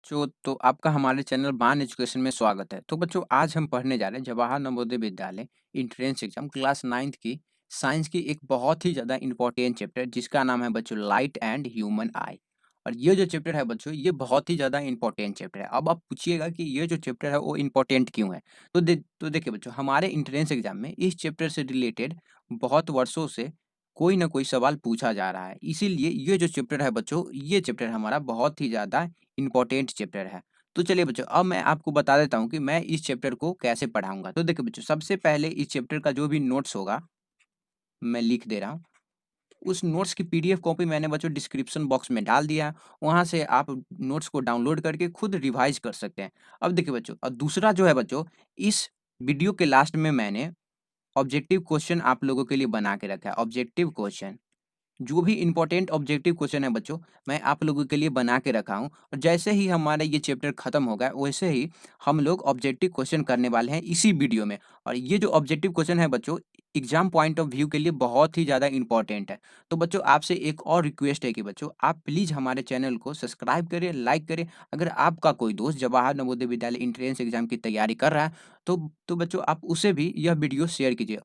बच्चों, तो आपका हमारे चैनल बान एजुकेशन में स्वागत है। तो बच्चों, आज हम पढ़ने जा रहे हैं Jawahar Navodaya Vidyalaya entrance exam class 9th की साइंस की एक बहुत ही ज़्यादा इम्पोर्टेंट चैप्टर जिसका नाम है बच्चों लाइट एंड ह्यूमन आई। और ये जो चैप्टर है बच्चों, ये बहुत ही ज़्यादा इम्पोर्टेंट चैप्टर है। अब आप पूछिएगा कि ये जो चैप्टर है वो इम्पोर्टेंट क्यों है। तो देखिए बच्चों, हमारे एंट्रेंस एग्जाम में इस चैप्टर से रिलेटेड बहुत वर्षों से कोई ना कोई सवाल पूछा जा रहा है। इसीलिए ये जो चैप्टर है बच्चों, ये चैप्टर हमारा बहुत ही ज़्यादा इम्पोर्टेंट चैप्टर है। तो चलिए बच्चों, अब मैं आपको बता देता हूँ कि मैं इस चैप्टर को कैसे पढ़ाऊँगा। तो देखिए बच्चों, सबसे पहले इस चैप्टर का जो भी नोट्स होगा, मैं लिख दे रहा हूँ। उस नोट्स की पीडीएफ कॉपी मैंने बच्चों डिस्क्रिप्शन बॉक्स में डाल दिया है। वहाँ से आप नोट्स को डाउनलोड करके खुद रिवाइज़ कर सकते हैं। अब देखिए बच्चों, दूसरा जो है बच्चों, इस वीडियो के लास्ट में मैंने ऑब्जेक्टिव क्वेश्चन आप लोगों के लिए बना के रखा है। ऑब्जेक्टिव क्वेश्चन, जो भी इम्पोर्टेंट ऑब्जेक्टिव क्वेश्चन है बच्चों, मैं आप लोगों के लिए बना के रखा हूँ। और जैसे ही हमारा ये चैप्टर खत्म होगा, वैसे ही हम लोग ऑब्जेक्टिव क्वेश्चन करने वाले हैं इसी वीडियो में। और ये जो ऑब्जेक्टिव क्वेश्चन है बच्चों, एग्जाम पॉइंट ऑफ व्यू के लिए बहुत ही ज़्यादा इंपॉर्टेंट है। तो बच्चों, आपसे एक और रिक्वेस्ट है कि बच्चों, आप प्लीज़ हमारे चैनल को सब्सक्राइब करें, लाइक करें। अगर आपका कोई दोस्त जवाहर नवोदय विद्यालय एंट्रेंस एग्जाम की तैयारी कर रहा है, तो बच्चों, आप उसे भी यह वीडियो शेयर कीजिए।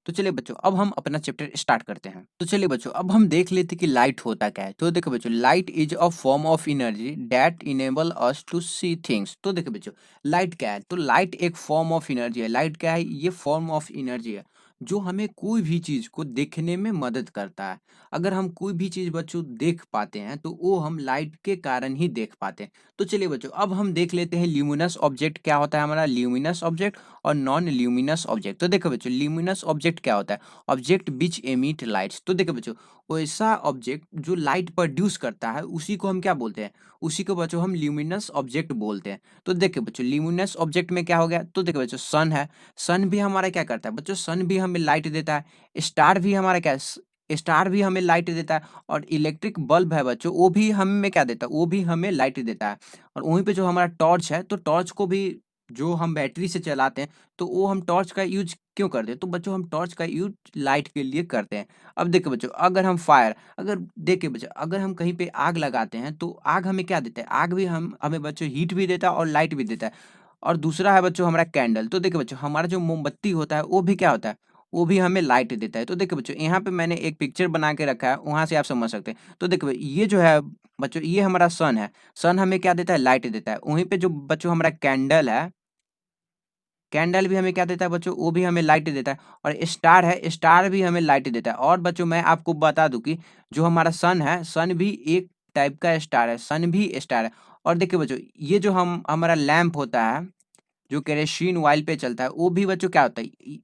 तो चलिए बच्चों, अब हम अपना चैप्टर स्टार्ट करते हैं। तो चलिए बच्चों, अब हम देख लेते हैं कि लाइट होता क्या है। तो देखो बच्चों, light is a form of energy that enable us to see things. तो देखो बच्चों, लाइट क्या है? तो लाइट एक फॉर्म ऑफ एनर्जी है। लाइट क्या है? ये फॉर्म ऑफ एनर्जी है जो हमें कोई भी चीज को देखने में मदद करता है। अगर हम कोई भी चीज बच्चों देख पाते हैं, तो वो हम लाइट के कारण ही देख पाते हैं। तो चलिए बच्चों, अब हम देख लेते हैं ल्यूमिनस ऑब्जेक्ट क्या होता है। हमारा ल्यूमिनस ऑब्जेक्ट और नॉन ल्यूमिनस ऑब्जेक्ट। तो देखो बच्चों, ल्यूमिनस ऑब्जेक्ट क्या होता है? Object which emit lights. तो देखो बच्चों, वैसा ऑब्जेक्ट जो लाइट प्रोड्यूस करता है, उसी को हम क्या बोलते हैं? उसी को बच्चों हम ल्यूमिनस ऑब्जेक्ट बोलते हैं। तो देखो बच्चों, ल्यूमिनस ऑब्जेक्ट में क्या हो गया? तो देखो बच्चों, सन है। सन भी हमारा क्या करता है बच्चों? सन भी हमें लाइट देता है। स्टार भी हमारा क्या है? स्टार भी हमें लाइट देता है। और इलेक्ट्रिक बल्ब है बच्चों, वो भी हमें क्या देता है? वो भी हमें लाइट देता है। और वहीं पे जो हमारा टॉर्च है, तो टॉर्च को भी जो हम बैटरी से चलाते हैं, तो वो हम टॉर्च का यूज़ क्यों करते हैं? तो बच्चों, हम टॉर्च का यूज़ लाइट के लिए करते हैं। अब देखिए बच्चों, अगर देखिए बच्चों, अगर हम कहीं पे आग लगाते हैं, तो आग हमें क्या देता है? आग भी हम हमें बच्चों हीट भी देता है और लाइट भी देता है। और दूसरा है बच्चों हमारा कैंडल। तो देखिए बच्चों, हमारा जो मोमबत्ती होता है, वो भी क्या होता है? वो भी हमें लाइट देता है। तो देखिए बच्चों, यहाँ पे मैंने एक पिक्चर बना के रखा है, वहाँ से आप समझ सकते हैं। तो देखिए ये जो है बच्चों, ये हमारा सन है। सन हमें क्या देता है? लाइट देता है। वहीं पे जो बच्चों हमारा कैंडल है, कैंडल भी हमें क्या देता है बच्चों? वो भी हमें लाइट देता है। और स्टार है, स्टार भी हमें लाइट देता है। और बच्चों, मैं आपको बता दूं कि जो हमारा सन है, सन भी एक टाइप का स्टार है। सन भी स्टार है। और देखिए बच्चों, ये जो हम हमारा लैंप होता है, जो केरोसिन ऑयल पे चलता है, वो भी बच्चों क्या होता है?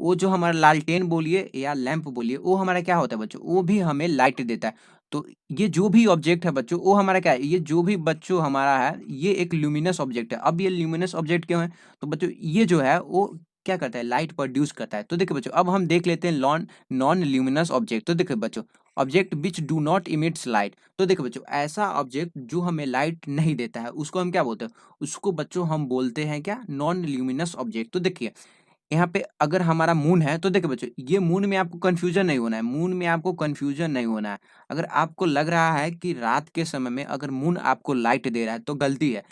वो जो हमारा लालटेन बोलिए या लैंप बोलिए, वो हमारा क्या होता है बच्चों? वो भी हमें लाइट देता है। तो ये जो भी ऑब्जेक्ट है बच्चों, वो हमारा क्या है? ये जो भी बच्चों हमारा है, ये एक ल्यूमिनस ऑब्जेक्ट है। अब ये ल्यूमिनस ऑब्जेक्ट क्यों है? तो बच्चों, ये जो है वो क्या करता है? लाइट प्रोड्यूस करता है। तो देखिए बच्चों, अब हम देख लेते हैं नॉन ल्यूमिनस ऑब्जेक्ट। तो देखिए बच्चों, object which do not emits light. तो देखिए बच्चों, ऐसा ऑब्जेक्ट जो हमें लाइट नहीं देता है, उसको हम क्या बोलते हैं? उसको बच्चों हम बोलते हैं क्या? Non luminous object. तो देखिए, यहाँ पे अगर हमारा मून है, तो देखिए बच्चों, ये मून में आपको कन्फ्यूज़न नहीं होना है। मून में आपको कन्फ्यूज़न नहीं होना है। अगर आपको लग रहा है कि रात के समय में अगर मून आपको लाइट दे रहा है, तो गलती है।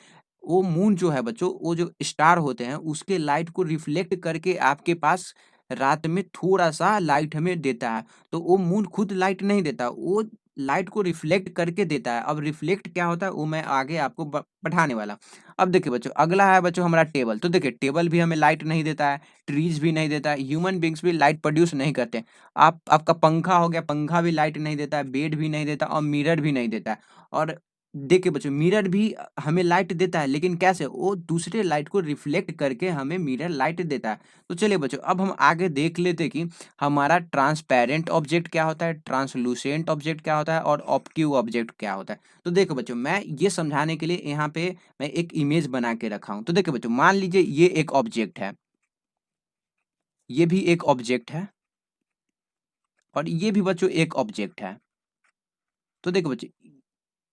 वो मून जो है बच्चों, वो जो स्टार होते हैं, उसके लाइट को रिफ्लेक्ट करके आपके पास रात में थोड़ा-सा लाइट हमें देता है। तो वो मून खुद लाइट नहीं देता, वो लाइट को रिफ्लेक्ट करके देता है। अब रिफ्लेक्ट क्या होता है, वो मैं आगे आपको पढ़ाने वाला हूँ। अब देखिए बच्चों, अगला है बच्चों हमारा टेबल। तो देखिए, टेबल भी हमें लाइट नहीं देता है, ट्रीज़ भी नहीं देता है, ह्यूमन बीइंग्स भी लाइट प्रोड्यूस नहीं करते हैं। आपका पंखा हो गया, पंखा भी लाइट नहीं देता है, बेड भी नहीं देता और मिरर भी नहीं देता है। और देखिए बच्चों, मिरर भी हमें लाइट देता है, लेकिन कैसे? वो दूसरे लाइट को रिफ्लेक्ट करके हमें मिरर लाइट देता है। तो चलिए बच्चों, अब हम आगे देख लेते हैं कि हमारा ट्रांसपेरेंट ऑब्जेक्ट क्या होता है, ट्रांसलूसेंट ऑब्जेक्ट क्या होता है और ऑब्ट्यूव ऑब्जेक्ट क्या होता है। तो देखो बच्चों, मैं ये समझाने के लिए यहाँ पे मैं एक इमेज बना के रखा हूँ। तो देखिए बच्चों, मान लीजिए ये एक ऑब्जेक्ट है, ये भी एक ऑब्जेक्ट है और ये भी बच्चों एक ऑब्जेक्ट है। तो देखो बच्चों,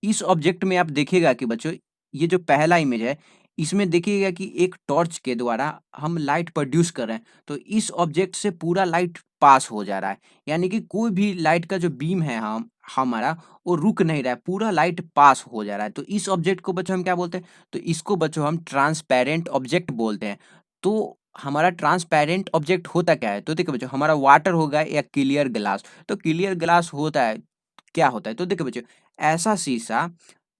इस ऑब्जेक्ट में आप देखिएगा कि बच्चों, ये जो पहला इमेज है, इसमें देखिएगा कि एक टॉर्च के द्वारा हम लाइट प्रोड्यूस कर रहे हैं, तो इस ऑब्जेक्ट से पूरा लाइट पास हो जा रहा है। यानी कि कोई भी लाइट का जो बीम है हमारा वो रुक नहीं रहा है, पूरा लाइट पास हो जा रहा है। तो इस ऑब्जेक्ट को बच्चों हम क्या बोलते हैं? तो इसको बच्चों हम ट्रांसपेरेंट ऑब्जेक्ट बोलते हैं। तो हमारा ट्रांसपेरेंट ऑब्जेक्ट होता क्या है? तो देखिए बच्चों, हमारा वाटर होगा या क्लियर ग्लास। तो क्लियर ग्लास होता है, क्या होता है? तो देखिए बच्चों, ऐसा शीशा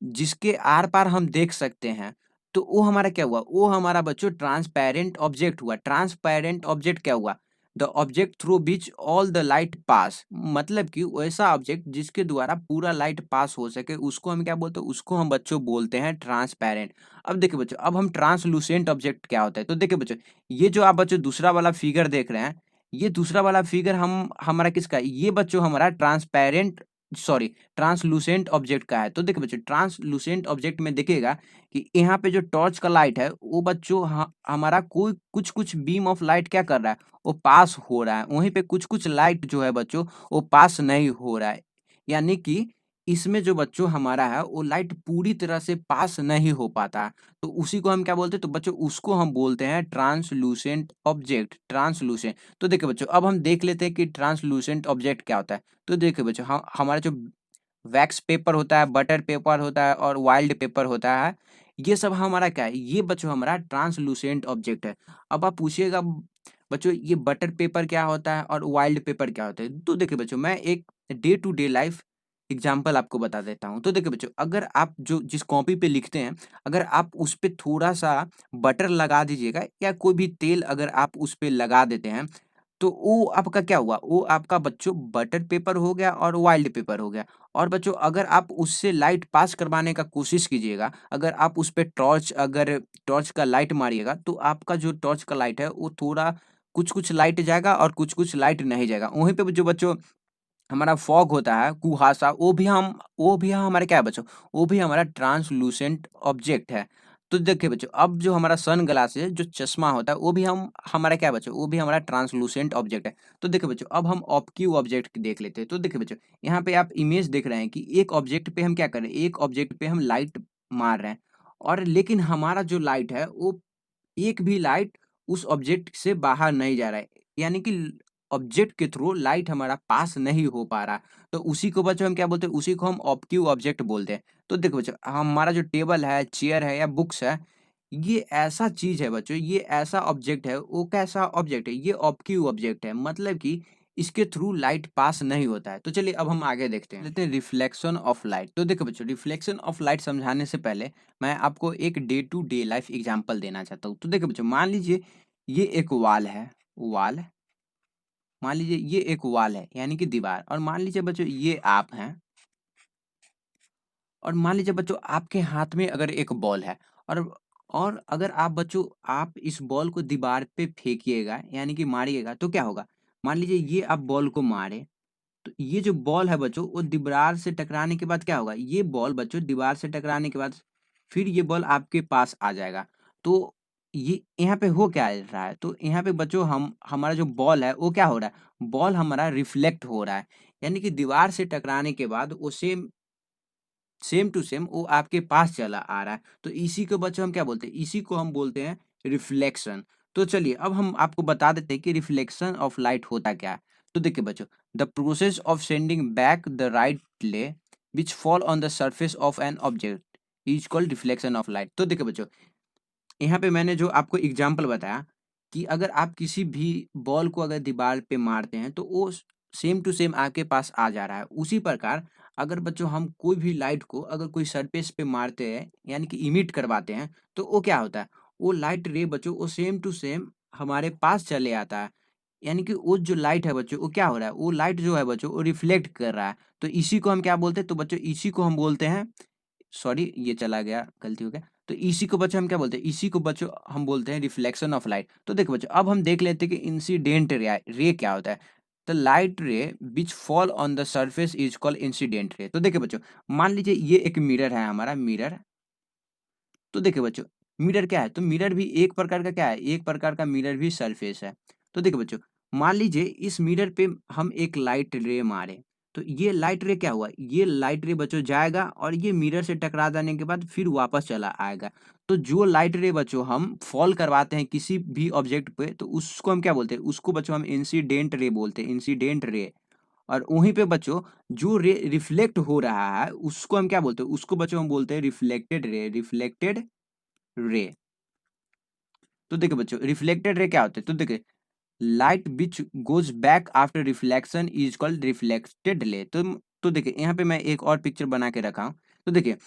जिसके आर-पार हम देख सकते हैं, तो वो हमारा क्या हुआ? वो हमारा बच्चों ट्रांसपेरेंट ऑब्जेक्ट हुआ। ट्रांसपेरेंट ऑब्जेक्ट क्या हुआ? The object through which all the light pass. मतलब कि वैसा ऑब्जेक्ट जिसके द्वारा पूरा लाइट पास हो सके, उसको हम क्या बोलते हैं? उसको हम बच्चों बोलते हैं ट्रांसपेरेंट। अब देखिए बच्चों, अब हम ट्रांसलूसेंट ऑब्जेक्ट क्या होता है? तो देखिए बच्चों, ये जो आप बच्चों दूसरा वाला फिगर देख रहे हैं, ये दूसरा वाला फिगर हम हमारा किसका है? ये बच्चों हमारा ट्रांसलूसेंट ऑब्जेक्ट का है। तो देखिए बच्चों, ट्रांसलूसेंट ऑब्जेक्ट में देखिएगा कि यहाँ पे जो टॉर्च का लाइट है, वो बच्चों हमारा कोई कुछ-कुछ बीम ऑफ लाइट क्या कर रहा है? वो पास हो रहा है। वहीं पे कुछ-कुछ लाइट जो है बच्चों, वो पास नहीं हो रहा है। यानी कि इसमें जो बच्चों हमारा है, वो लाइट पूरी तरह से पास नहीं हो पाता है। तो उसी को हम क्या बोलते हैं? तो बच्चों उसको हम बोलते हैं ट्रांसलूसेंट ऑब्जेक्ट, ट्रांसलूसेंट। तो देखिए बच्चों, अब हम देख लेते हैं कि ट्रांसलूसेंट ऑब्जेक्ट क्या होता है। तो देखिए बच्चों, हमारा जो वैक्स पेपर होता है, बटर पेपर होता है और वाइल्ड पेपर होता है, ये सब हमारा क्या है? ये बच्चों हमारा ट्रांसलूसेंट ऑब्जेक्ट है। अब आप पूछिएगा बच्चों, ये बटर पेपर क्या होता है और वाइल्ड पेपर क्या होता है? तो देखिए बच्चों, मैं एक day to day life example आपको बता देता हूँ। तो देखिए बच्चों, अगर आप जो जिस कॉपी पे लिखते हैं, अगर आप उस पे थोड़ा-सा बटर लगा दीजिएगा या कोई भी तेल अगर आप उस पे लगा देते हैं, तो वो आपका क्या हुआ? वो आपका बच्चों बटर पेपर हो गया और वाइल्ड पेपर हो गया। और बच्चों, अगर आप उससे लाइट पास करवाने का कोशिश कीजिएगा, अगर आप उस पे टॉर्च का लाइट मारिएगा, तो आपका जो टॉर्च का लाइट है, वो थोड़ा कुछ-कुछ लाइट जाएगा और कुछ-कुछ लाइट नहीं जाएगा। वहीं पे जो बच्चों हमारा फॉग होता है, कुहासा, वो भी हमारा क्या है बच्चों? वो भी हमारा ट्रांसलूसेंट ऑब्जेक्ट है। तो देखिए बच्चों, अब जो हमारा सन ग्लासेस जो चश्मा होता है, वो भी हमारा क्या है बच्चों? वो भी हमारा ट्रांसलूसेंट ऑब्जेक्ट है। तो देखिए बच्चों, अब हम ऑब्क्यू ऑब्जेक्ट देख लेते हैं। तो देखिए बच्चों, यहाँ पे आप इमेज देख रहे हैं कि एक ऑब्जेक्ट पे हम क्या कर रहे हैं? एक ऑब्जेक्ट पे हम लाइट मार रहे हैं, और लेकिन हमारा जो लाइट है, वो एक भी लाइट उस ऑब्जेक्ट से बाहर नहीं जा रहा है। यानी कि ऑब्जेक्ट के थ्रू लाइट हमारा पास नहीं हो पा रहा। तो उसी को बच्चों हम क्या बोलते हैं? उसी को हम ऑब्क्यू ऑब्जेक्ट बोलते हैं। तो देखो बच्चों, हमारा जो टेबल है, चेयर है या बुक्स है, ये ऐसा चीज़ है बच्चों, ये ऐसा ऑब्जेक्ट है। वो कैसा ऑब्जेक्ट है? ये ऑब्क्यू ऑब्जेक्ट है। मतलब कि इसके थ्रू लाइट पास नहीं होता है। तो चलिए अब हम आगे देखते हैं। लेते हैं रिफ्लेक्शन ऑफ लाइट। तो देखो बच्चों, रिफ्लेक्शन ऑफ लाइट समझाने से पहले मैं आपको एक day to day life example देना चाहता हूँ। तो देखिए बच्चों, मान लीजिए ये एक वॉल है, वॉल, मान लीजिए ये एक वॉल है यानी कि दीवार, और मान लीजिए बच्चों ये आप हैं, और मान लीजिए बच्चों आपके हाथ में अगर एक बॉल है, और अगर आप बच्चों आप इस बॉल को दीवार पे फेंकिएगा यानी कि मारिएगा, तो क्या होगा? मान लीजिए ये आप बॉल को मारे, तो ये जो बॉल है बच्चों, वो दीवार से टकराने के बाद क्या होगा? ये बॉल बच्चों दीवार से टकराने के बाद फिर ये बॉल आपके पास आ जाएगा। तो ये यहाँ पे हो क्या रहा है? तो यहाँ पे बच्चों हम हमारा जो बॉल है वो क्या हो रहा है? बॉल हमारा रिफ्लेक्ट हो रहा है। यानी कि दीवार से टकराने के बाद वो सेम सेम टू सेम वो आपके पास चला आ रहा है। तो इसी को बच्चों हम क्या बोलते हैं? इसी को हम बोलते हैं रिफ्लेक्शन। तो चलिए अब हम आपको बता देते हैं कि रिफ्लेक्शन ऑफ लाइट होता क्या है। तो देखिए बच्चों, the process of sending back the right ray which fall on the surface of an object is called reflection of light. तो देखिए बच्चों, यहाँ पे मैंने जो आपको एग्जाम्पल बताया कि अगर आप किसी भी बॉल को अगर दीवार पे मारते हैं, तो वो सेम टू सेम आपके पास आ जा रहा है। उसी प्रकार अगर बच्चों हम कोई भी लाइट को अगर कोई सरफेस पे मारते हैं यानी कि इमिट करवाते हैं, तो वो क्या होता है? वो लाइट रे बच्चों वो सेम टू सेम हमारे पास चले आता है। यानी कि वो जो लाइट है बच्चों, वो क्या हो रहा है? वो लाइट जो है बच्चों, वो रिफ्लेक्ट कर रहा है। तो इसी को हम क्या बोलते हैं? तो बच्चों इसी को हम बोलते हैं, सॉरी ये चला गया, गलती हो गया। तो इसी को बच्चों हम क्या बोलते हैं? इसी को बच्चों हम बोलते हैं रिफ्लेक्शन ऑफ लाइट। तो देखो बच्चों, अब हम देख लेते हैं कि इंसिडेंट रे क्या होता है। द लाइट रे which fall on the surface is called incident ray. तो देखिए बच्चों, मान लीजिए ये एक मिरर है, हमारा मिरर। तो देखिए बच्चों, मिरर क्या है? तो मिरर भी एक प्रकार का क्या है? एक प्रकार का मिरर भी सरफेस है। तो देखिए बच्चों, मान लीजिए इस मिरर पे हम एक लाइट रे मारे, तो ये लाइट रे क्या हुआ? ये लाइट रे बच्चों जाएगा और ये मिरर से टकरा जाने के बाद फिर वापस चला आएगा। तो जो लाइट रे बच्चों हम फॉल करवाते हैं किसी भी ऑब्जेक्ट पे, तो उसको हम क्या बोलते हैं? उसको बच्चों हम इंसिडेंट रे बोलते हैं, इंसिडेंट रे। और वहीं पे बच्चों जो रे रिफ्लेक्ट हो रहा है उसको हम क्या बोलते हैं? उसको बच्चों हम बोलते हैं रिफ्लेक्टेड रे, रिफ्लेक्टेड रे। तो देखिए बच्चों रिफ्लेक्टेड रे क्या होते हैं? तो देखिए light which goes back after reflection is called reflected ray. तो देखिए यहाँ पे मैं एक और पिक्चर बना के रखा हूँ। तो देखिए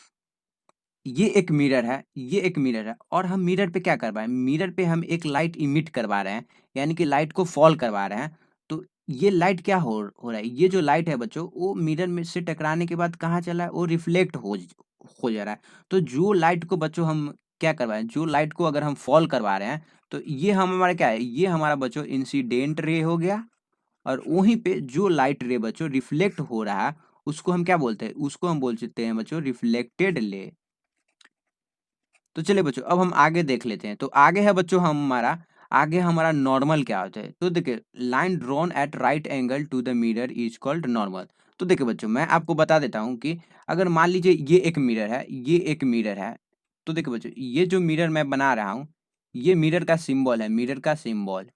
ये एक मिरर है, ये एक मिरर है और हम मिरर पे क्या करवा रहे हैं? मिरर पे हम एक लाइट इमिट करवा रहे हैं, यानी कि लाइट को फॉल करवा रहे हैं। तो ये लाइट क्या हो रहा है? ये जो लाइट है बच्चों वो मिरर में से टकराने के बाद कहाँ चला है? वो रिफ्लेक्ट हो जा रहा है। तो जो लाइट को बच्चों हम क्या करवाएँ? जो लाइट को अगर हम फॉल करवा रहे हैं तो ये हम हमारा क्या है? ये हमारा बच्चों इंसिडेंट रे हो गया। और वहीं पे जो लाइट रे बच्चों रिफ्लेक्ट हो रहा है उसको हम क्या बोलते हैं? उसको हम बोल सकते हैं बच्चों रिफ्लेक्टेड रे। तो चलिए बच्चों अब हम आगे देख लेते हैं। तो आगे है बच्चों आगे हमारा नॉर्मल क्या होता है? तो देखिए line drawn at right angle to the mirror is called normal. तो देखिए बच्चों मैं आपको बता देता हूँ कि अगर मान लीजिए ये एक मिरर है, ये एक मिरर है। तो देखिए बच्चों ये जो मिरर मैं बना रहा हूँ, ये मिरर का सिंबल है, मिरर का सिंबल।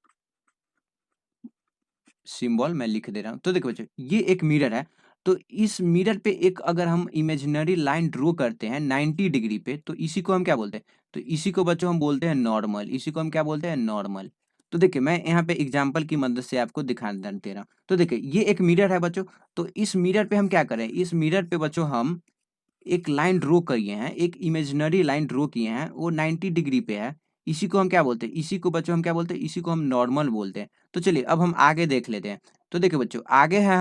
सिंबल मैं लिख दे रहा हूँ। तो देखो बच्चों ये एक मिरर है। तो इस मिरर पे एक अगर हम इमेजिनरी लाइन ड्रॉ करते हैं 90 डिग्री पे, तो इसी को हम क्या बोलते हैं? तो इसी को बच्चों हम बोलते हैं नॉर्मल। इसी को हम क्या बोलते हैं? नॉर्मल। तो देखिए मैं यहाँ पे एग्जांपल की मदद से आपको दिखा दे रहा हूँ। तो देखिए ये एक मिरर है बच्चों। तो इस मिरर पे हम क्या करें? इस मिरर पे बच्चों हम एक लाइन ड्रॉ किए हैं, एक इमेजिनरी लाइन ड्रॉ किए हैं, वो 90 डिग्री पे है। इसी को हम क्या बोलते हैं? इसी को बच्चों हम क्या बोलते हैं? इसी को हम नॉर्मल बोलते हैं। तो चलिए अब हम आगे देख लेते हैं। तो देखिए बच्चों आगे है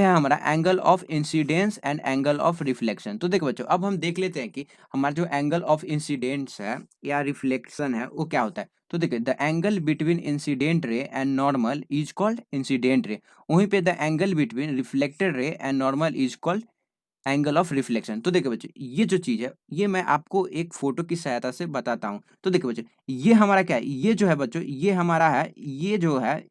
हमारा angle of incidence and angle of reflection. तो देखो बच्चों अब हम देख लेते हैं कि हमारा जो एंगल ऑफ इंसिडेंस है या रिफ्लेक्शन है वो क्या होता है। तो देखिए the angle between incident ray and normal is called incident ray. वहीं पे the angle between reflected ray and normal is called angle of reflection. तो देखिए बच्चों ये जो चीज़ है ये मैं आपको एक फ़ोटो की सहायता से बताता हूँ। तो देखिए बच्चों ये हमारा क्या है? ये जो है बच्चों ये हमारा है, ये जो है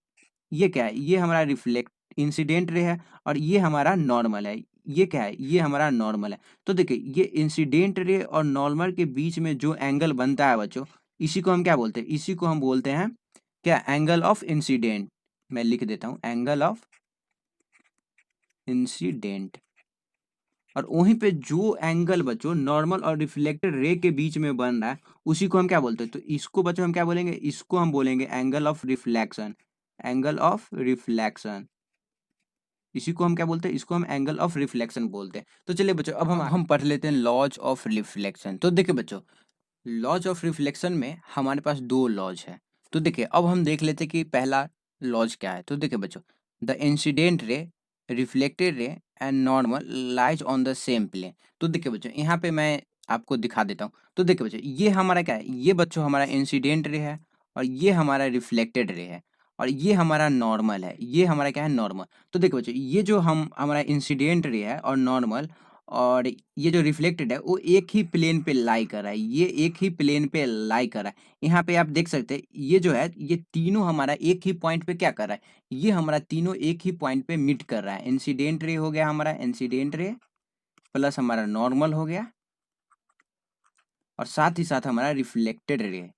ये क्या है? ये हमारा रिफ्लेक्ट इंसिडेंट रे है और ये हमारा नॉर्मल है। ये क्या है? ये हमारा नॉर्मल है। तो देखिए ये इंसिडेंट रे और नॉर्मल के बीच में जो एंगल बनता है बच्चों, इसी को हम क्या बोलते हैं? इसी को हम बोलते हैं क्या? Angle of incident. मैं लिख देता हूँ एंगल ऑफ इंसिडेंट। और वहीं पे जो एंगल बच्चों नॉर्मल और रिफ्लेक्टेड रे के बीच में बन रहा है उसी को हम क्या बोलते हैं? तो इसको बच्चों हम क्या बोलेंगे? इसको हम बोलेंगे angle of reflection. Angle of reflection. इसी को हम क्या बोलते हैं? इसको हम एंगल ऑफ रिफ्लेक्शन बोलते हैं। तो चलिए बच्चों अब हम पढ़ लेते हैं लॉज ऑफ रिफ्लेक्शन। तो देखिए बच्चों लॉज ऑफ रिफ्लेक्शन में हमारे पास दो लॉज है। तो देखिए अब हम देख लेते हैं कि पहला लॉज क्या है। तो देखिए बच्चों the incident ray, reflected ray and normal lies on the same plane. तो देखिए बच्चों यहाँ पे मैं आपको दिखा देता हूँ। तो देखिए बच्चों ये हमारा क्या है? ये बच्चों हमारा इंसिडेंट रे है और ये हमारा रिफ्लेक्टेड रे है और ये हमारा नॉर्मल है। ये हमारा क्या है? नॉर्मल। तो देखिए बच्चों ये जो हम हमारा इंसिडेंट रे है और नॉर्मल और ये जो रिफ्लेक्टेड है वो एक ही प्लेन पे लाई कर रहा है। ये एक ही प्लेन पे लाई कर रहा है। यहाँ पे आप देख सकते हैं ये जो है ये तीनों हमारा एक ही पॉइंट पे क्या कर रहा है? ये हमारा तीनों एक ही पॉइंट पे मीट कर रहा है। इंसिडेंट रे हो गया हमारा इंसिडेंट रे प्लस हमारा नॉर्मल हो गया और साथ ही साथ हमारा रिफ्लेक्टेड रे।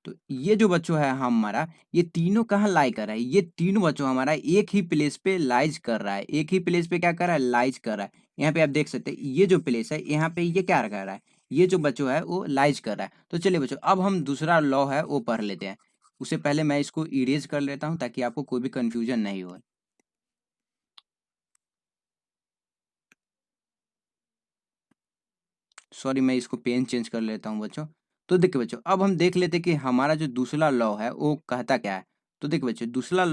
तो ये जो बच्चों है हमारा ये तीनों कहाँ लाई कर रहा है? ये तीनों बच्चों हमारा एक ही प्लेस पे लाइज कर रहा है। एक ही प्लेस पे क्या कर रहा है? लाइज कर रहा है। यहाँ पे आप देख सकते हैं ये जो प्लेस है यहाँ पे ये क्या कर रहा है? ये जो बच्चों है वो लाइज कर रहा है। तो चलिए बच्चों अब हम दूसरा लॉ है वो पढ़ लेते हैं। उससे पहले मैं इसको इरेज कर लेता हूँ ताकि आपको कोई भी कंफ्यूजन नहीं हो। सॉरी मैं इसको पेन चेंज कर लेता हूँ बच्चों। तो देखिए बच्चों अब हम देख लेते हैं कि हमारा जो दूसरा लॉ है वो कहता क्या है। तो देखिए बच्चों दूसरा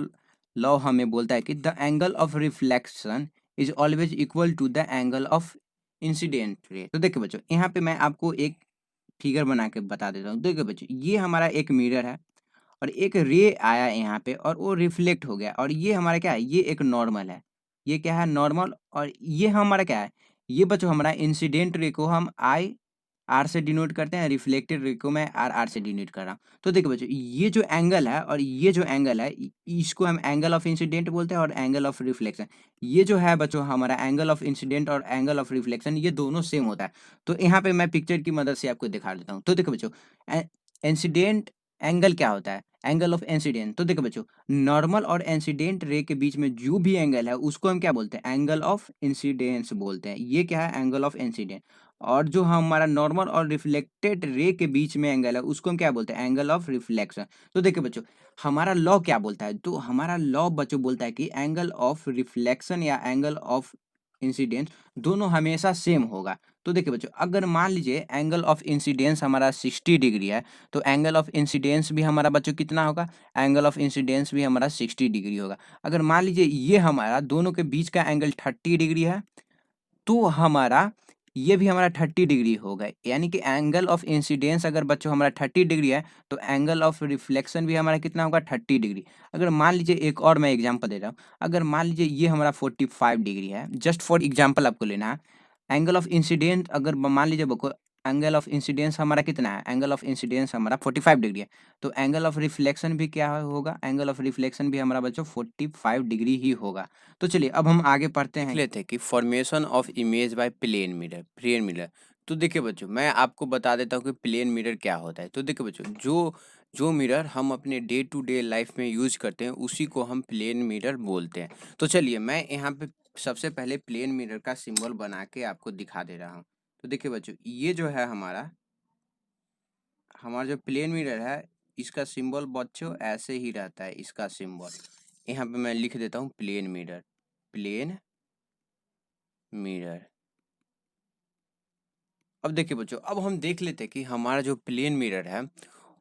लॉ हमें बोलता है कि the angle of reflection is always equal to the angle of incident ray. तो देखिए बच्चों यहाँ पे मैं आपको एक फिगर बना के बता देता हूँ। देखिए बच्चों ये हमारा एक मिरर है और एक रे आया यहाँ पे और वो रिफ्लेक्ट हो गया और ये हमारा क्या है? ये एक नॉर्मल है। ये क्या है? नॉर्मल। और ये हमारा क्या है? ये बच्चों हमारा इंसिडेंट रे को हम आई आर से डिनोट करते हैं, रिफ्लेक्टेड रे को मैं आर आर से डिनोट कर रहा हूँ। तो देखिए बच्चों, ये जो एंगल है और ये जो एंगल है, इसको हम एंगल ऑफ इंसिडेंट बोलते हैं और एंगल ऑफ रिफ्लेक्शन। ये जो है बच्चों हमारा एंगल ऑफ इंसिडेंट और एंगल ऑफ रिफ्लेक्शन, ये दोनों सेम होता है। तो यहाँ पे मैं पिक्चर की मदद से आपको दिखा देता हूँ। तो देखो बच्चों, इंसिडेंट एंगल क्या होता है? Angle of incident. तो देखो बच्चों, नॉर्मल और इंसिडेंट रे के बीच में जो भी एंगल है उसको हम क्या बोलते हैं? एंगल ऑफ इंसिडेंस बोलते हैं। ये क्या है? Angle of incident. और जो हमारा नॉर्मल और रिफ्लेक्टेड रे के बीच में एंगल है उसको हम क्या बोलते हैं? Angle of reflection. तो देखिए बच्चों, हमारा लॉ क्या बोलता है? तो हमारा लॉ बच्चों बोलता है कि एंगल ऑफ रिफ्लेक्शन या एंगल ऑफ इंसिडेंस दोनों हमेशा सेम होगा। तो देखिए बच्चों, अगर मान लीजिए एंगल ऑफ इंसिडेंस हमारा 60 डिग्री है, तो एंगल ऑफ इंसिडेंस भी हमारा बच्चों कितना होगा? एंगल ऑफ इंसिडेंस भी हमारा 60 डिग्री होगा। अगर मान लीजिए ये हमारा दोनों के बीच का एंगल 30 डिग्री है, तो हमारा ये भी हमारा 30 डिग्री होगा। यानी कि एंगल ऑफ इंसिडेंस अगर बच्चों हमारा 30 डिग्री है, तो एंगल ऑफ रिफ्लेक्शन भी हमारा कितना होगा? 30 डिग्री। अगर मान लीजिए एक और मैं एग्जांपल दे रहा हूँ, अगर मान लीजिए ये हमारा 45 डिग्री है, जस्ट फॉर एग्जांपल आपको लेना है। एंगल ऑफ इंसिडेंट अगर मान लीजिए बको, एंगल ऑफ इंसिडेंस हमारा कितना है? एंगल ऑफ इंसिडेंस हमारा 45 डिग्री है। तो एंगल ऑफ रिफ्लेक्शन भी क्या होगा? एंगल ऑफ रिफ्लेक्शन भी हमारा बच्चों 45 डिग्री ही होगा। तो चलिए अब हम आगे पढ़ते हैं। लेते हैं कि formation of image by plane mirror. तो देखिए बच्चों, मैं आपको बता देता हूँ कि प्लेन मिरर क्या होता है। तो देखिए बच्चों, जो जो मिरर हम अपने डे टू डे लाइफ में यूज करते हैं उसी को हम प्लेन मिरर बोलते हैं। तो चलिए मैं यहाँ पे सबसे पहले प्लेन मिरर का सिंबल बना के आपको दिखा दे रहा हूँ। तो देखिए बच्चों, ये जो है हमारा हमारा जो प्लेन मिरर है, इसका सिंबल बच्चों ऐसे ही रहता है। इसका सिंबल यहाँ पे मैं लिख देता हूँ, प्लेन मिरर। Plane mirror. अब देखिए बच्चों, अब हम देख लेते हैं कि हमारा जो प्लेन मिरर है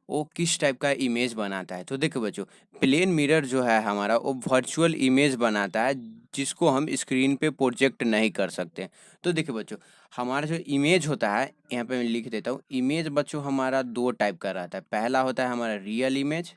वो किस टाइप का इमेज बनाता है। तो देखो बच्चों, प्लेन मिरर जो है हमारा वो वर्चुअल इमेज बनाता है, जिसको हम स्क्रीन पे प्रोजेक्ट नहीं कर सकते। तो देखिए बच्चों, हमारा जो इमेज होता है, यहाँ पे मैं लिख देता हूँ, इमेज बच्चों हमारा दो टाइप का रहता है। पहला होता है हमारा रियल इमेज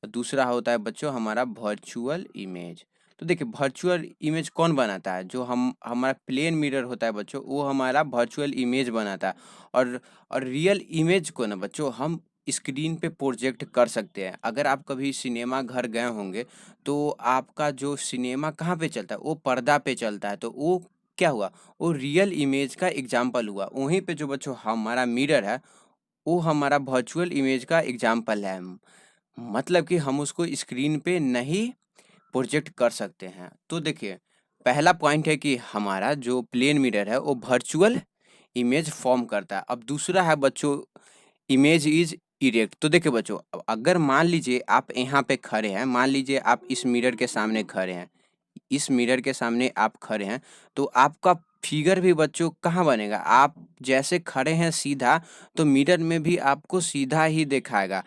और दूसरा होता है बच्चों हमारा वर्चुअल इमेज। तो देखिए, वर्चुअल इमेज कौन बनाता है? जो हम हमारा प्लेन मिरर होता है बच्चों, वो हमारा वर्चुअल इमेज बनाता है। और रियल इमेज को ना बच्चों हम स्क्रीन पे प्रोजेक्ट कर सकते हैं। अगर आप कभी सिनेमा घर गए होंगे, तो आपका जो सिनेमा कहाँ पे चलता है? वो पर्दा पे चलता है। तो वो क्या हुआ? वो रियल इमेज का एग्जाम्पल हुआ। वहीं पे जो बच्चों हमारा मिरर है, वो हमारा वर्चुअल इमेज का एग्जाम्पल है। मतलब कि हम उसको स्क्रीन पे नहीं प्रोजेक्ट कर सकते हैं। तो देखिए, पहला पॉइंट है कि हमारा जो प्लेन मिरर है वो वर्चुअल इमेज फॉर्म करता है। अब दूसरा है बच्चों, इमेज इज इरेक्ट। तो देखिए बच्चों, अब अगर मान लीजिए आप यहाँ पे खड़े हैं, मान लीजिए आप इस मिरर के सामने खड़े हैं, इस मिरर के सामने आप खड़े हैं, तो आपका फिगर भी बच्चों कहाँ बनेगा? आप जैसे खड़े हैं सीधा, तो मिरर में भी आपको सीधा ही दिखाएगा।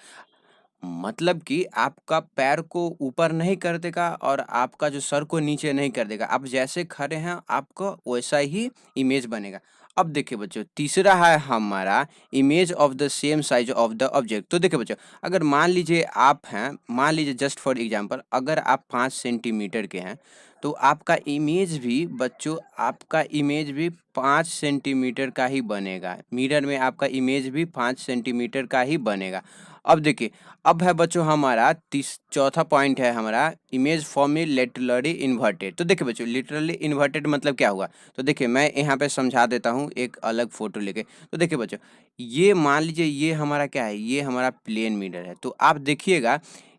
मतलब कि आपका पैर को ऊपर नहीं कर देगा और आपका जो सर को नीचे नहीं कर देगा। आप जैसे खड़े हैं आपको वैसा ही इमेज बनेगा। अब देखिए बच्चों, तीसरा है हमारा image of the same size of the object. तो देखिए बच्चों, अगर मान लीजिए आप हैं, मान लीजिए जस्ट फॉर एग्जांपल, अगर आप 5 सेंटीमीटर के हैं, तो आपका इमेज भी बच्चों, आपका इमेज भी 5 सेंटीमीटर का ही बनेगा। मिरर में आपका इमेज भी 5 सेंटीमीटर का ही बनेगा। अब देखिए, अब है बच्चों हमारा चौथा पॉइंट है हमारा, इमेज फॉर्म में लिटरली इन्वर्टेड। तो देखिए बच्चों, लिटरली इन्वर्टेड मतलब क्या हुआ? तो देखिए मैं यहाँ पे समझा देता हूँ एक अलग फोटो लेके। तो देखिए बच्चों, ये मान लीजिए ये हमारा क्या है? ये हमारा प्लेन मिरर है। तो आप देखिएगा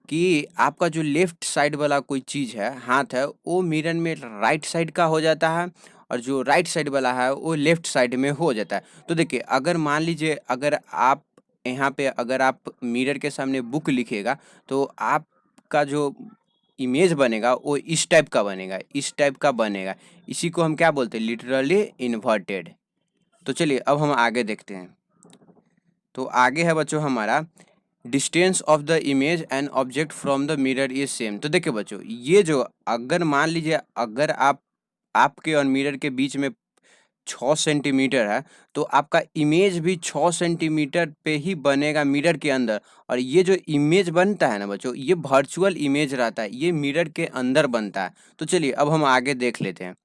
कि आपका जो लेफ्ट साइड वाला कोई चीज़ है, हाथ है, वो मिरर में राइट साइड का हो जाता है और जो राइट साइड वाला है वो लेफ्ट साइड में हो जाता है। तो देखिए, अगर मान लीजिए अगर आप यहाँ पे अगर आप मिरर के सामने बुक लिखिएगा, तो आपका जो इमेज बनेगा वो इस टाइप का बनेगा, इस टाइप का बनेगा। इसी को हम क्या बोलते हैं? Literally inverted. तो चलिए अब हम आगे देखते हैं। तो आगे है बच्चों हमारा, distance of the image and object from the mirror is same. तो देखिए बच्चों, ये जो अगर मान लीजिए अगर आपके और मिरर के बीच में 6 सेंटीमीटर है, तो आपका इमेज भी 6 सेंटीमीटर पे ही बनेगा मिरर के अंदर। और ये जो इमेज बनता है ना बच्चों, ये वर्चुअल इमेज रहता है, ये मिरर के अंदर बनता है। तो चलिए अब हम आगे देख लेते हैं।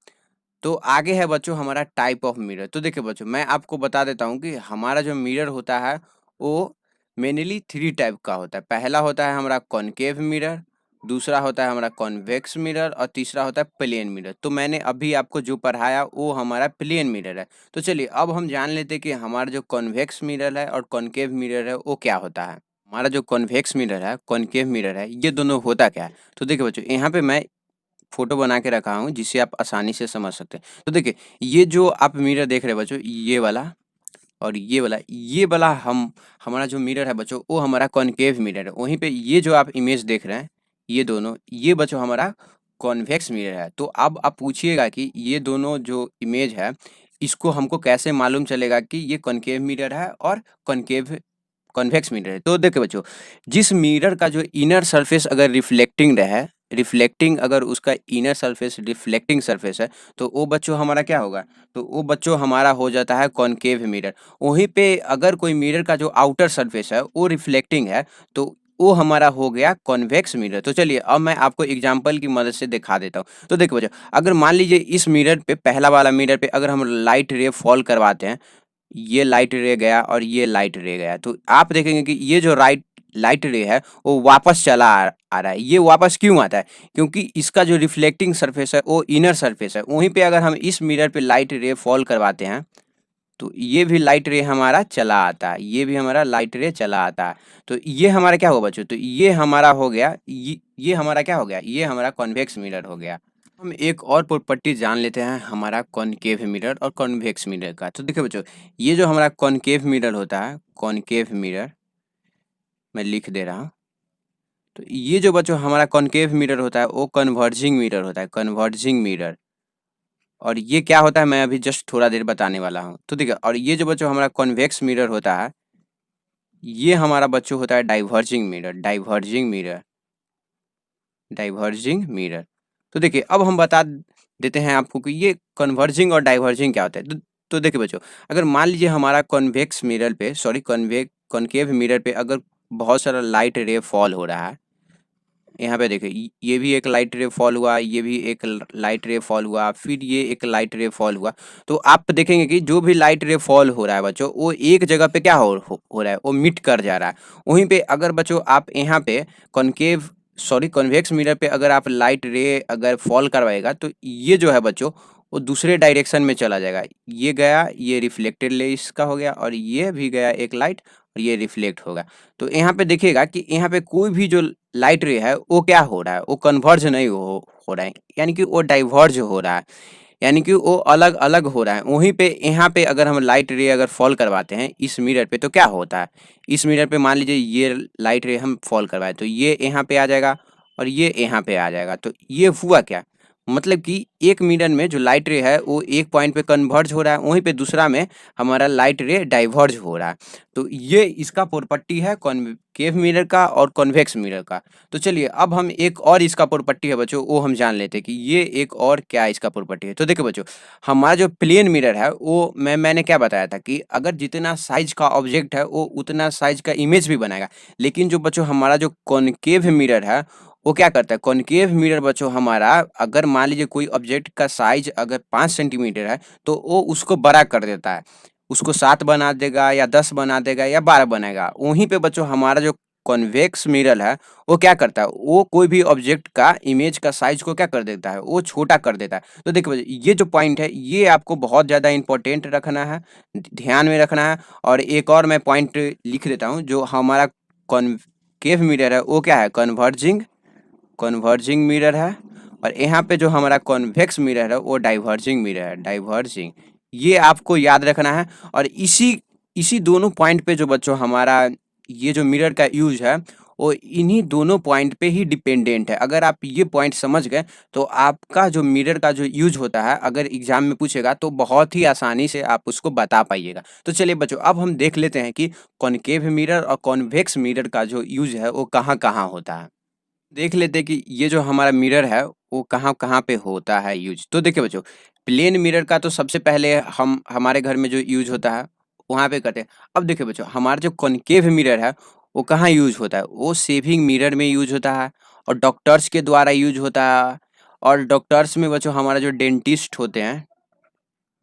तो आगे है बच्चों हमारा टाइप ऑफ मिरर। तो देखिए बच्चों, मैं आपको बता देता हूँ कि हमारा जो मिरर होता है वो मेनली 3 टाइप का होता है। पहला होता है हमारा कॉनकेव मिरर, दूसरा होता है हमारा कॉन्वेक्स मिरर और तीसरा होता है प्लेन मिरर। तो मैंने अभी आपको जो पढ़ाया वो हमारा प्लेन मिरर है। तो चलिए अब हम जान लेते हैं कि हमारा जो कॉन्वेक्स मिरर है और कॉनकेव मिरर है वो क्या होता है। हमारा जो कॉन्वेक्स मिरर है, कॉनकेव मिरर है, ये दोनों होता क्या है? तो देखिए बच्चों, यहाँ पे मैं फ़ोटो बना के रखा हूँ जिससे आप आसानी से समझ सकते हैं। तो देखिए, ये जो आप मिरर देख रहे हैं बच्चों, ये वाला और ये वाला हमारा जो मिरर है बच्चों, वो हमारा कॉनकेव मिरर है। वहीं पे ये जो आप इमेज देख रहे हैं, ये दोनों, ये बच्चों हमारा कॉन्वेक्स मिरर है। तो अब आप पूछिएगा कि ये दोनों जो इमेज है, इसको हमको कैसे मालूम चलेगा कि ये कॉनकेव मिरर है और कॉनकेव कॉन्वेक्स मिरर है। तो देखिए बच्चों, जिस मिरर का जो इनर सरफेस अगर रिफ्लेक्टिंग अगर उसका इनर सरफेस रिफ्लेक्टिंग सरफेस है, तो वो बच्चों हमारा क्या होगा? तो वो बच्चों हमारा हो जाता है कॉनकेव मिरर। वहीं पे अगर कोई मिरर का जो आउटर सरफेस है वो रिफ्लेक्टिंग है, तो वो हमारा हो गया कॉन्वेक्स मिरर। तो चलिए अब मैं आपको एग्जांपल की मदद से दिखा देता हूँ। तो देखिए बच्चों, अगर मान लीजिए इस मिरर पे, पहला वाला मिरर पे अगर हम लाइट रे फॉल करवाते हैं, ये लाइट रे गया और ये लाइट रे गया, तो आप देखेंगे कि ये जो लाइट रे है वो वापस चला आ रहा है। ये वापस क्यों आता है? क्योंकि इसका जो रिफ्लेक्टिंग सरफेस है वो इनर सरफेस है। वहीं पे अगर हम इस मिरर पे लाइट रे फॉल करवाते हैं, तो ये भी लाइट रे हमारा चला आता है, ये भी हमारा लाइट रे चला आता है। तो ये हमारा क्या होगा बच्चों? तो ये हमारा हो गया, ये हमारा क्या हो गया? ये हमारा कॉन्वेक्स मिरर हो गया। हम एक और प्रॉपर्टी जान लेते हैं हमारा कॉनकेव मिरर और कॉन्वेक्स मिरर का। तो देखिए बच्चों, ये जो हमारा कॉनकेव मिरर होता है, कॉनकेव मिरर, मैं लिख दे रहा हूँ। तो ये जो बच्चों हमारा कॉनकेव मिरर होता है वो कन्वर्जिंग मिरर होता है, कन्वर्जिंग मिरर। और ये क्या होता है मैं अभी जस्ट थोड़ा देर बताने वाला हूँ। तो देखिए, और ये जो बच्चों हमारा कॉन्वेक्स मिरर होता है, ये हमारा बच्चों होता है diverging mirror, diverging mirror, diverging mirror. तो देखिए अब हम बता देते हैं आपको कि ये कन्वर्जिंग और डाइवर्जिंग क्या होता है। तो देखिए बच्चों, अगर मान लीजिए हमारा कॉन्वेक्स मिरर पे, सॉरी कॉनकेव मिरर पे अगर बहुत सारा लाइट रे फॉल हो रहा है, यहाँ पे देखिए, ये भी एक लाइट रे फॉल हुआ, ये भी एक लाइट रे फॉल हुआ, फिर ये एक लाइट रे फॉल हुआ। तो आप देखेंगे कि जो भी लाइट रे फॉल हो रहा है बच्चों, वो एक जगह पे क्या हो रहा है, वो मिट कर जा रहा है। वहीं पे अगर बच्चों आप यहाँ पे कॉनकेव सॉरी कॉन्वेक्स मिरर पे अगर आप लाइट रे अगर फॉल करवाएगा, तो ये जो है बच्चों वो दूसरे डायरेक्शन में चला जाएगा। ये गया, ये रिफ्लेक्टेड ले इसका हो गया, और ये भी गया एक लाइट और ये रिफ्लेक्ट होगा। तो यहाँ पे देखिएगा कि यहाँ पे कोई भी जो लाइट रे है वो क्या हो रहा है, वो कन्वर्ज नहीं हो रहा है, यानी कि वो डाइवर्ज हो रहा है, यानी कि वो अलग अलग हो रहा है। वहीं पे यहाँ पे अगर हम लाइट रे अगर फॉल करवाते हैं इस मिरर पे, तो क्या होता है? इस मिरर पे मान लीजिए ये लाइट रे हम फॉल करवाए, तो ये यहाँ पे आ जाएगा और ये यहाँ पे आ जाएगा। तो ये हुआ क्या? मतलब कि एक मिरर में जो लाइट रे है वो एक पॉइंट पे कन्वर्ज हो रहा है, वहीं पे दूसरा में हमारा लाइट रे डाइवर्ज हो रहा है। तो ये इसका प्रॉपर्टी है कॉनकेव मिरर का और कॉन्वेक्स मिरर का। तो चलिए अब हम एक और इसका प्रॉपर्टी है बच्चों, वो हम जान लेते हैं कि ये एक और क्या इसका प्रॉपर्टी है। तो देखिए बच्चों, हमारा जो प्लेन मिरर है वो मैंने क्या बताया था कि अगर जितना साइज का ऑब्जेक्ट है वो उतना साइज का इमेज भी बनाएगा। लेकिन जो बच्चों हमारा जो कॉनकेव मिरर है वो क्या करता है? कॉनकेव मिरर बच्चों हमारा, अगर मान लीजिए कोई ऑब्जेक्ट का साइज अगर 5 सेंटीमीटर है, तो वो उसको बड़ा कर देता है, उसको 7 बना देगा या 10 बना देगा या 12 बनाएगा। वहीं पे बच्चों हमारा जो कॉन्वेक्स मिरर है वो क्या करता है? वो कोई भी ऑब्जेक्ट का इमेज का साइज को क्या कर देता है? वो छोटा कर देता है। तो देखिए बच्चों, ये जो पॉइंट है ये आपको बहुत ज़्यादा इंपॉर्टेंट रखना है, ध्यान में रखना है। और एक और मैं पॉइंट लिख देता हूँ, जो हमारा कॉनकेव मिरर है वो क्या है? कन्वर्जिंग कन्वर्जिंग मिरर है। और यहाँ पे जो हमारा कॉन्वेक्स मिरर है वो डाइवर्जिंग मिरर है, डाइवर्जिंग। ये आपको याद रखना है। और इसी इसी दोनों पॉइंट पे जो बच्चों हमारा ये जो मिरर का यूज है वो इन्हीं दोनों पॉइंट पे ही डिपेंडेंट है। अगर आप ये पॉइंट समझ गए तो आपका जो मिरर का जो यूज होता है अगर एग्जाम में पूछेगा तो बहुत ही आसानी से आप उसको बता पाइएगा। तो चलिए बच्चों, अब हम देख लेते हैं कि कॉनकेव मिरर और कॉन्वेक्स मिरर का जो यूज है वो कहाँ कहाँ होता है। देख लेते हैं कि ये जो हमारा मिरर है वो कहाँ-कहाँ पे होता है यूज़। तो देखिए बच्चों, प्लेन मिरर का तो सबसे पहले हम हमारे घर में जो यूज़ होता है वहाँ पे करते हैं। अब देखिए बच्चों, हमारा जो कॉनकेव मिरर है वो कहाँ यूज़ होता है? वो शेविंग मिरर में यूज़ होता है और डॉक्टर्स के द्वारा यूज़ होता है। और डॉक्टर्स में बच्चों हमारा जो डेंटिस्ट होते हैं,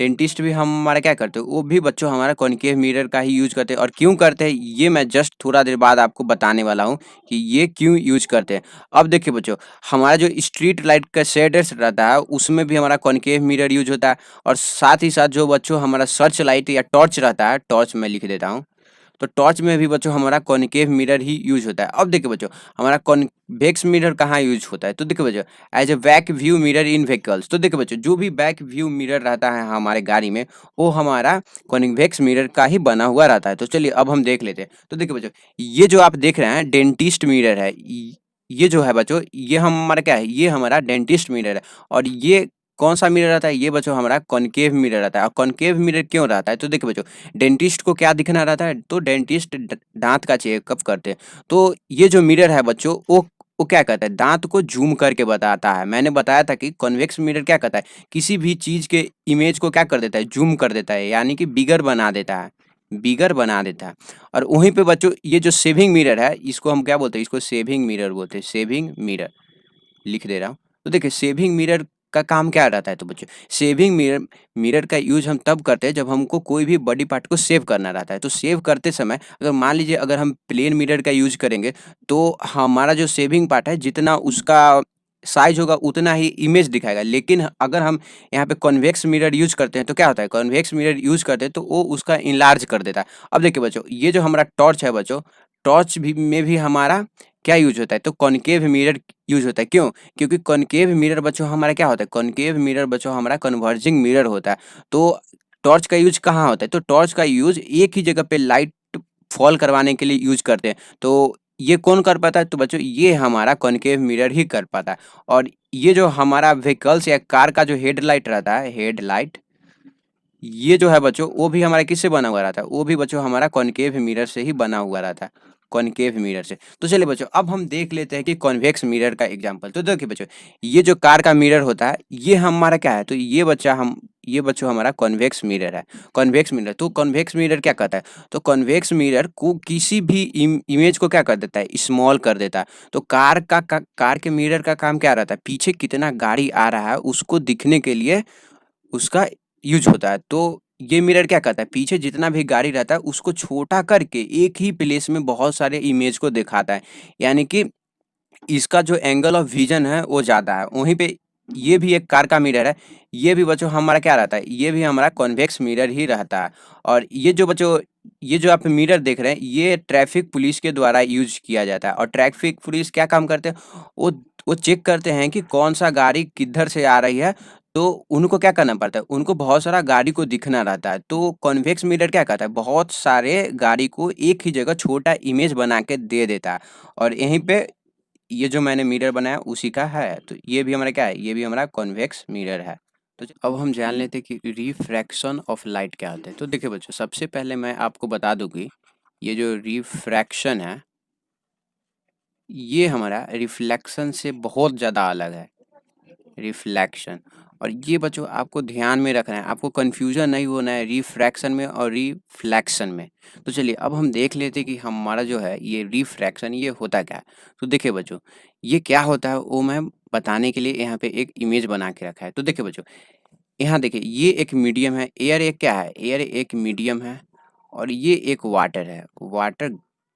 डेंटिस्ट भी हमारा क्या करते हैं, वो भी बच्चों हमारा कॉनकेव मिरर का ही यूज करते हैं। और क्यों करते हैं ये मैं जस्ट थोड़ा देर बाद आपको बताने वाला हूँ कि ये क्यों यूज करते हैं। अब देखिए बच्चों, हमारा जो स्ट्रीट लाइट का शेडर्स रहता है उसमें भी हमारा कॉनकेव मिरर यूज होता है। और साथ ही साथ जो बच्चों हमारा सर्च लाइट या टॉर्च रहता है, टॉर्च मैं लिख देता हूँ, तो टॉर्च में भी बच्चों हमारा कॉनकेव मिरर ही यूज होता है। अब देखिए बच्चों, हमारा कॉन्वेक्स मिरर कहाँ यूज होता है, तो देखिए बच्चों, as a back view mirror in vehicles. तो देखिए बच्चों, जो भी बैक व्यू मिरर रहता है हमारे गाड़ी में, वो हमारा कॉन्वेक्स मिरर का ही बना हुआ रहता है। तो चलिए अब हम देख लेते हैं। तो देखिए बच्चों, ये जो आप देख रहे हैं डेंटिस्ट मिरर है, ये जो है बच्चों, ये हमारा क्या है, ये हमारा डेंटिस्ट मिरर है। और ये कौन सा मिरर रहता है, ये बच्चों हमारा कॉनकेव मिरर रहता है। और कॉनकेव मिरर क्यों रहता है, तो देखिए बच्चों, डेंटिस्ट को क्या दिखना रहता है, तो डेंटिस्ट दांत का चेकअप करते हैं। तो ये जो मिरर है बच्चों, वो क्या करता है, दांत को जूम करके बताता है। मैंने बताया था कि कॉन्वेक्स मिरर क्या करता है, किसी भी चीज के इमेज को क्या कर देता है, जूम कर देता है, यानी कि बिगर बना देता है, बिगर बना देता है। और वहीं पे बच्चों, ये जो सेविंग मिरर है, इसको हम क्या बोलते हैं, इसको सेविंग मिरर बोलते हैं, सेविंग मिरर लिख दे रहा हूँ। तो देखिए, सेविंग मिरर का काम क्या रहता है, तो बच्चों, सेविंग मिरर मिरर का यूज हम तब करते हैं जब हमको कोई भी बॉडी पार्ट को सेव करना रहता है। तो सेव करते समय अगर मान लीजिए अगर हम प्लेन मिरर का यूज करेंगे, तो हमारा जो सेविंग पार्ट है, जितना उसका साइज होगा उतना ही इमेज दिखाएगा। लेकिन अगर हम यहाँ पे कॉन्वेक्स मिरर यूज करते हैं तो क्या होता है, कॉन्वेक्स मिरर यूज करते हैं तो वो उसका इनलार्ज कर देता है। अब देखिए बच्चों, ये जो हमारा टॉर्च है बच्चों, टॉर्च भी में भी हमारा क्या यूज होता है, तो कॉनकेव मिरर यूज होता है। क्यों, क्योंकि कॉनकेव मिरर बच्चों हमारा क्या होता है, कॉनकेव मिरर बच्चों हमारा कन्वर्जिंग मिरर होता है। तो टॉर्च का यूज कहाँ होता है, तो टॉर्च का यूज एक ही जगह पे लाइट फॉल करवाने के लिए यूज करते हैं। तो ये कौन कर पाता है, तो बच्चों ये हमारा कॉनकेव मिरर ही कर पाता है। और ये जो हमारा व्हीकल्स या कार का जो हेडलाइट रहता है, हेडलाइट, ये जो है बच्चों, वो भी हमारा किससे बना हुआ रहता है, वो भी बच्चों हमारा कॉनकेव मिरर से ही बना हुआ रहता है, कॉनकेव मिरर से। तो चलिए बच्चों, अब हम देख लेते हैं कि कॉन्वेक्स मिरर का एग्जांपल। तो देखिए बच्चों, ये जो कार का मिरर होता है, ये हमारा क्या है, तो ये बच्चों हमारा कॉन्वेक्स मिरर है। कॉन्वेक्स मिरर, तो कॉन्वेक्स मिरर क्या करता है, तो कॉन्वेक्स मिरर को किसी भी इमेज को क्या कर देता है, स्मॉल कर देता है। तो कार के मिरर का काम क्या रहता है, पीछे कितना गाड़ी आ रहा है उसको दिखने के लिए उसका यूज होता है। तो ये मिरर क्या करता है, पीछे जितना भी गाड़ी रहता है उसको छोटा करके एक ही प्लेस में बहुत सारे इमेज को दिखाता है। यानी कि इसका जो एंगल ऑफ विजन है वो ज़्यादा है। वहीं पे ये भी एक कार का मिरर है, ये भी बच्चों हमारा क्या रहता है, ये भी हमारा कॉन्वेक्स मिरर ही रहता है। और ये जो बच्चों, ये जो आप मिरर देख रहे हैं, ये ट्रैफिक पुलिस के द्वारा यूज किया जाता है। और ट्रैफिक पुलिस क्या काम करते हैं, वो वो चेक करते हैं कि कौन सा गाड़ी किधर से आ रही है। तो उनको क्या करना पड़ता है, उनको बहुत सारा गाड़ी को दिखना रहता है। तो कॉन्वेक्स मिरर क्या करता है, बहुत सारे गाड़ी को एक ही जगह छोटा इमेज बना के दे देता है। और यहीं पे ये जो मैंने मिरर बनाया उसी का है। तो ये भी हमारा क्या है, ये भी हमारा कॉन्वेक्स मिरर है। तो अब हम जान लेते हैं कि रिफ्रैक्शन ऑफ लाइट क्या होता है। तो देखिए बच्चों, सबसे पहले मैं आपको बता दूं कि ये जो रिफ्रैक्शन है, ये हमारा रिफ्लेक्शन से बहुत ज़्यादा अलग है, रिफ्लेक्शन। और ये बच्चों आपको ध्यान में रखना है, आपको कंफ्यूजन नहीं होना है रिफ्रैक्शन में और रिफ्लेक्शन में। तो चलिए अब हम देख लेते हैं कि हमारा जो है ये रिफ्रैक्शन ये होता क्या है। तो देखिए बच्चों, ये क्या होता है वो मैं बताने के लिए यहाँ पे एक इमेज बना के रखा है। तो देखिए बच्चों, यहाँ देखिए, ये एक मीडियम है, एयर एक क्या है, एयर एक मीडियम है। और ये एक वाटर है, वाटर।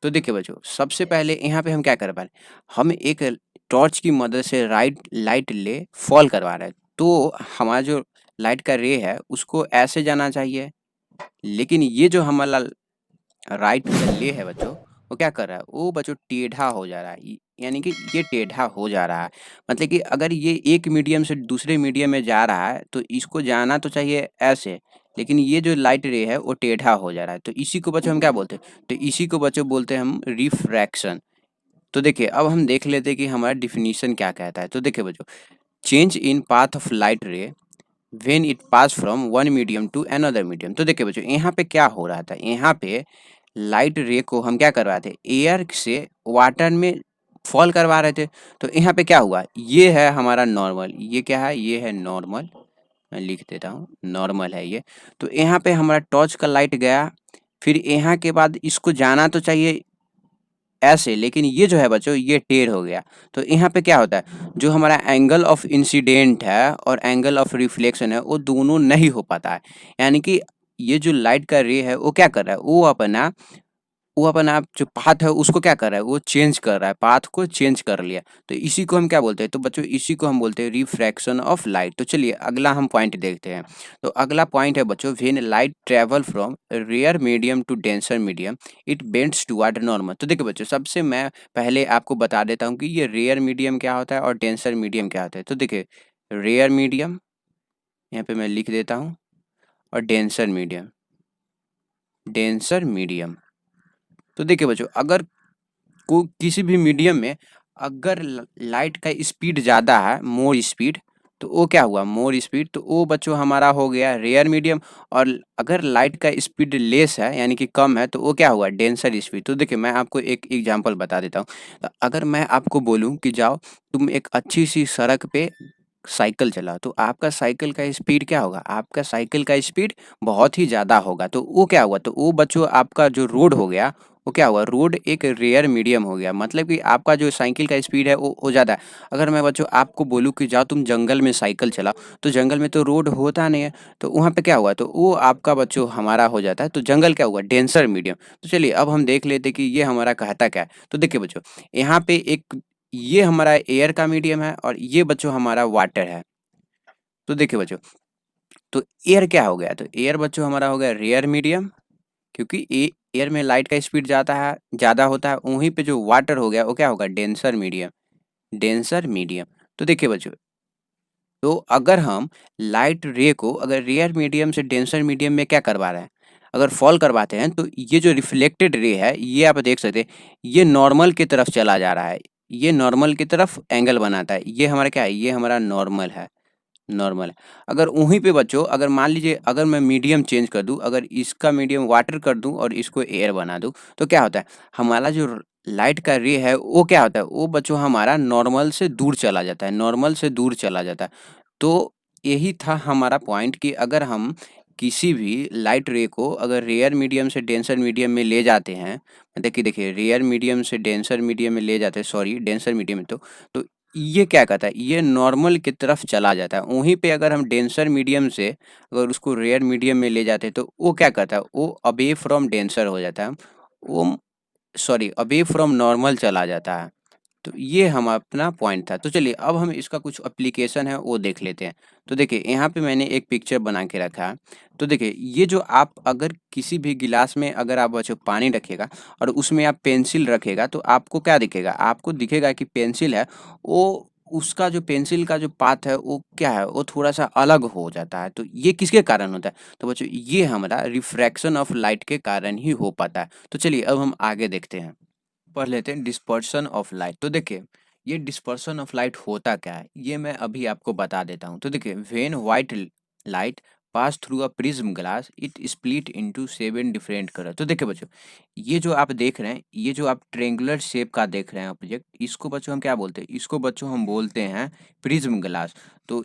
तो देखिए बच्चों, सबसे पहले यहाँ पे हम क्या कर पा रहे हैं, हम एक टॉर्च की मदद से लाइट ले फॉल करवा रहे हैं। तो हमारा जो लाइट का रे है उसको ऐसे जाना चाहिए। लेकिन ये जो हमारा राइट ले है बच्चों, वो क्या कर रहा है, वो बच्चों टेढ़ा हो जा रहा है। यानी कि ये टेढ़ा हो जा रहा है। मतलब कि अगर ये एक मीडियम से दूसरे मीडियम में जा रहा है तो इसको जाना तो चाहिए ऐसे, लेकिन ये जो लाइट रे है वो टेढ़ा हो जा रहा है। तो इसी को बच्चों हम क्या बोलते हैं, तो इसी को बच्चों बोलते हैं हम रिफ्रैक्शन। तो देखिए अब हम देख लेते हैं कि हमारा डिफिनीशन क्या कहता है। तो देखिए बच्चों, change in path of light ray when it pass from one medium to another medium. तो देखिए बच्चों, यहाँ पे क्या हो रहा था, यहाँ पे लाइट रे को हम क्या करवा रहे थे, एयर से वाटर में फॉल करवा रहे थे। तो यहाँ पे क्या हुआ, ये है हमारा नॉर्मल, ये क्या है, ये है नॉर्मल, मैं लिख देता हूँ, नॉर्मल है ये। तो यहाँ पे हमारा टॉर्च का लाइट गया, फिर यहाँ के बाद इसको जाना तो चाहिए ऐसे, लेकिन ये जो है बच्चों ये टेढ़ हो गया। तो यहाँ पे क्या होता है, जो हमारा एंगल ऑफ इंसिडेंट है और एंगल ऑफ रिफ्लेक्शन है वो दोनों नहीं हो पाता है। यानी कि ये जो लाइट का रे है वो क्या कर रहा है, वो अपना जो पाथ है उसको क्या कर रहा है, वो चेंज कर रहा है, पाथ को चेंज कर लिया। तो इसी को हम क्या बोलते हैं, तो बच्चों इसी को हम बोलते हैं रिफ्रैक्शन ऑफ लाइट। तो चलिए अगला हम पॉइंट देखते हैं। तो अगला पॉइंट है बच्चों, when light travel from rare medium to denser medium it bends toward normal. तो देखिए बच्चों, सबसे मैं पहले आपको बता देता हूँ कि ये रेयर मीडियम क्या होता है और डेंसर मीडियम क्या होता है। तो देखिए, रेयर मीडियम यहाँ पे मैं लिख देता हूँ, और डेंसर मीडियम। तो देखिए बच्चों, अगर को किसी भी मीडियम में अगर लाइट का स्पीड ज़्यादा है, मोर स्पीड, तो वो क्या हुआ, मोर स्पीड, तो वो बच्चों हमारा हो गया रेयर मीडियम। और अगर लाइट का स्पीड लेस है यानी कि कम है, तो वो क्या हुआ, डेंसर स्पीड। तो देखिए मैं आपको एक एग्जांपल बता देता हूँ। अगर मैं आपको बोलूँ कि जाओ तुम एक अच्छी सी सड़क पे साइकिल चलाओ, तो आपका साइकिल का स्पीड क्या होगा, आपका साइकिल का स्पीड बहुत ही ज़्यादा होगा। तो वो क्या हुआ, तो वो बच्चों आपका जो रोड हो गया, वो क्या हुआ, रोड एक रेयर मीडियम हो गया। मतलब कि आपका जो साइकिल का स्पीड है वो ज़्यादा है। अगर मैं बच्चों आपको बोलूँ कि जाओ तुम जंगल में साइकिल चलाओ, तो जंगल में तो रोड होता नहीं है, तो वहाँ पे क्या हुआ, तो वो आपका बच्चों हमारा हो जाता है। तो जंगल क्या हुआ, डेंसर मीडियम। तो चलिए अब हम देख लेते हैं कि ये हमारा कहता क्या है। तो देखिए बच्चों, यहाँ पे एक ये हमारा एयर का मीडियम है और ये बच्चों हमारा वाटर है। तो देखिए बच्चों, तो एयर क्या हो गया, तो एयर बच्चों हमारा हो गया रेयर मीडियम, क्योंकि एयर में लाइट का स्पीड ज़्यादा होता है। वहीं पे जो वाटर हो गया वो क्या होगा, डेंसर मीडियम। तो देखिए बच्चों, तो अगर हम लाइट रे को अगर रेयर मीडियम से डेंसर मीडियम में क्या करवा रहे हैं, अगर फॉल करवाते हैं, तो ये जो रिफ्लेक्टेड रे है ये आप देख सकते हैं, ये नॉर्मल की तरफ चला जा रहा है, ये नॉर्मल की तरफ एंगल बनाता है। ये हमारा क्या है, ये हमारा नॉर्मल है। अगर वहीं पे बच्चों, अगर मान लीजिए अगर मैं मीडियम चेंज कर दूँ, अगर इसका मीडियम वाटर कर दूँ और इसको एयर बना दूँ, तो क्या होता है, हमारा जो लाइट का रे है वो क्या होता है, वो बच्चों हमारा नॉर्मल से दूर चला जाता है, नॉर्मल से दूर चला जाता है। तो यही था हमारा पॉइंट कि अगर हम किसी भी लाइट रे को अगर रेयर मीडियम से डेंसर मीडियम में ले जाते हैं, देखिए देखिए रेयर मीडियम से डेंसर मीडियम में ले जाते हैं, सॉरी डेंसर मीडियम में, तो ये क्या कहता है, ये नॉर्मल की तरफ चला जाता है। वहीं पे अगर हम डेंसर मीडियम से अगर उसको रेयर मीडियम में ले जाते हैं, तो वो क्या करता है, वो अवे फ्रॉम डेंसर हो जाता है, वो सॉरी अवे फ्रॉम नॉर्मल चला जाता है। तो ये हम अपना पॉइंट था। तो चलिए अब हम इसका कुछ एप्लीकेशन है वो देख लेते हैं। तो देखिए यहाँ पे मैंने एक पिक्चर बना के रखा है। तो देखिए ये जो आप अगर किसी भी गिलास में अगर आप बच्चों पानी रखिएगा और उसमें आप पेंसिल रखेगा, तो आपको क्या दिखेगा, आपको दिखेगा कि पेंसिल है वो, उसका जो पेंसिल का जो पाथ है वो क्या है, वो थोड़ा-सा अलग हो जाता है। तो ये किसके कारण होता है? तो बच्चों ये हमारा रिफ्रैक्शन ऑफ लाइट के कारण ही हो पाता है। तो चलिए अब हम आगे देखते हैं। पढ़ लेते हैं डिस्पर्सन ऑफ लाइट। तो देखिए ये डिस्पर्सन ऑफ लाइट होता क्या है, ये मैं अभी आपको बता देता हूँ। तो देखिए when white light pass through a prism glass it split into 7 different colour. तो देखिए बच्चों, ये जो आप देख रहे हैं, ये जो आप ट्रेंगुलर शेप का देख रहे हैं ऑब्जेक्ट, इसको बच्चों हम क्या बोलते हैं, इसको बच्चों हम बोलते हैं प्रिज्म ग्लास। तो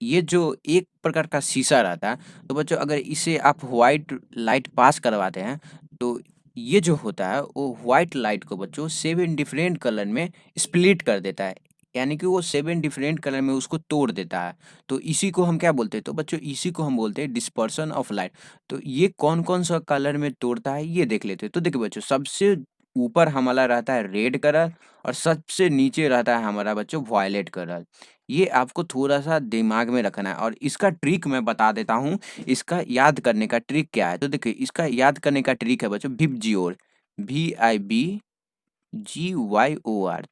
ये जो एक प्रकार का शीशा रहता है, तो बच्चों अगर इसे आप व्हाइट लाइट पास करवाते हैं, तो ये जो होता है वो व्हाइट लाइट को बच्चों 7 डिफरेंट कलर में स्प्लिट कर देता है। यानी कि वो 7 डिफरेंट कलर में उसको तोड़ देता है। तो इसी को हम क्या बोलते हैं, तो बच्चों इसी को हम बोलते हैं डिस्पर्सन ऑफ लाइट। तो ये कौन-कौन सा कलर में तोड़ता है ये देख लेते हैं। तो देखिए बच्चों, सबसे ऊपर हमारा रहता है रेड कलर और सबसे नीचे रहता है हमारा बच्चों वायलेट कलर। ये आपको थोड़ा-सा दिमाग में रखना है और इसका ट्रिक मैं बता देता हूँ, इसका याद करने का ट्रिक क्या है? तो देखिए इसका याद करने का ट्रिक है बच्चों विबजियोर, VIBGYOR।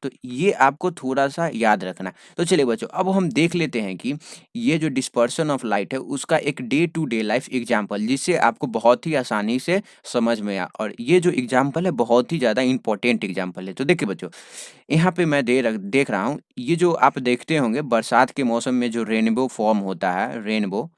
तो ये आपको थोड़ा-सा याद रखना है। तो चलिए बच्चों, अब हम देख लेते हैं कि ये जो डिस्पर्सन ऑफ लाइट है उसका एक day to day life example, जिससे आपको बहुत ही आसानी से समझ में और ये जो एग्ज़ाम्पल है बहुत ही ज़्यादा इम्पोर्टेंट एग्ज़ाम्पल है। तो देखिए बच्चों, यहाँ पे मैं देख रहा हूँ, ये जो आप देखते होंगे बरसात के मौसम में जो रेनबो फ़ॉर्म होता है, रेनबो,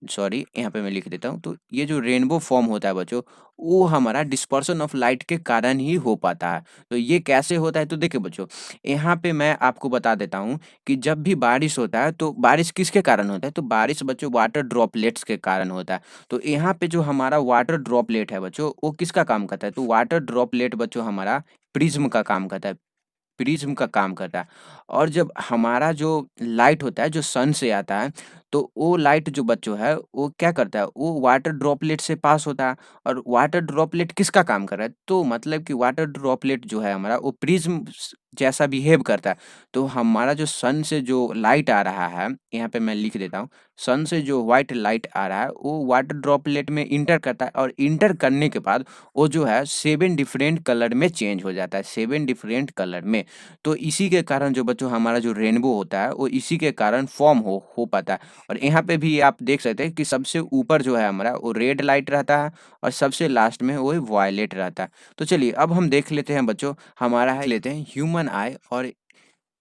सॉरी, यहाँ पे मैं लिख देता हूँ। तो ये जो रेनबो फ़ॉर्म होता है बच्चों, वो हमारा डिस्पर्सन ऑफ लाइट के कारण ही हो पाता है। तो ये कैसे होता है? तो देखिए बच्चों, यहाँ पे मैं आपको बता देता हूँ कि जब भी बारिश होता है, तो बारिश किसके कारण होता है? तो बारिश बच्चों वाटर ड्रॉपलेट्स के कारण होता है। तो यहाँ पे जो हमारा वाटर ड्रॉपलेट है बच्चों, वो किसका काम करता है? तो वाटर ड्रॉपलेट बच्चों हमारा प्रिज़्म का काम करता है। प्रिज़्म का काम करता है। और जब हमारा जो लाइट होता है, जो सन से आता है, तो वो लाइट जो बच्चों है, वो क्या करता है? वो वाटर ड्रॉपलेट से पास होता है। और वाटर ड्रॉपलेट किसका काम कर रहा है? तो मतलब कि वाटर ड्रॉपलेट जो है हमारा, वो प्रिज़्म जैसा बिहेव करता है। तो हमारा जो सन से जो लाइट आ रहा है, यहाँ पे मैं लिख देता हूँ, सन से जो व्हाइट लाइट आ रहा है, वो वाटर ड्रॉपलेट में इंटर करता है, और इंटर करने के बाद वो जो है 7 डिफरेंट कलर में चेंज हो जाता है, 7 डिफरेंट कलर में। तो इसी के कारण जो बच्चों हमारा जो रेनबो होता है, वो इसी के कारण फ़ॉर्म हो पाता है। और यहाँ पे भी आप देख सकते हैं कि सबसे ऊपर जो है हमारा, वो रेड लाइट रहता है, और सबसे लास्ट में वो वायलेट रहता है। तो चलिए अब हम देख लेते हैं बच्चों, हमारा है लेते हैं ह्यूमन आई। और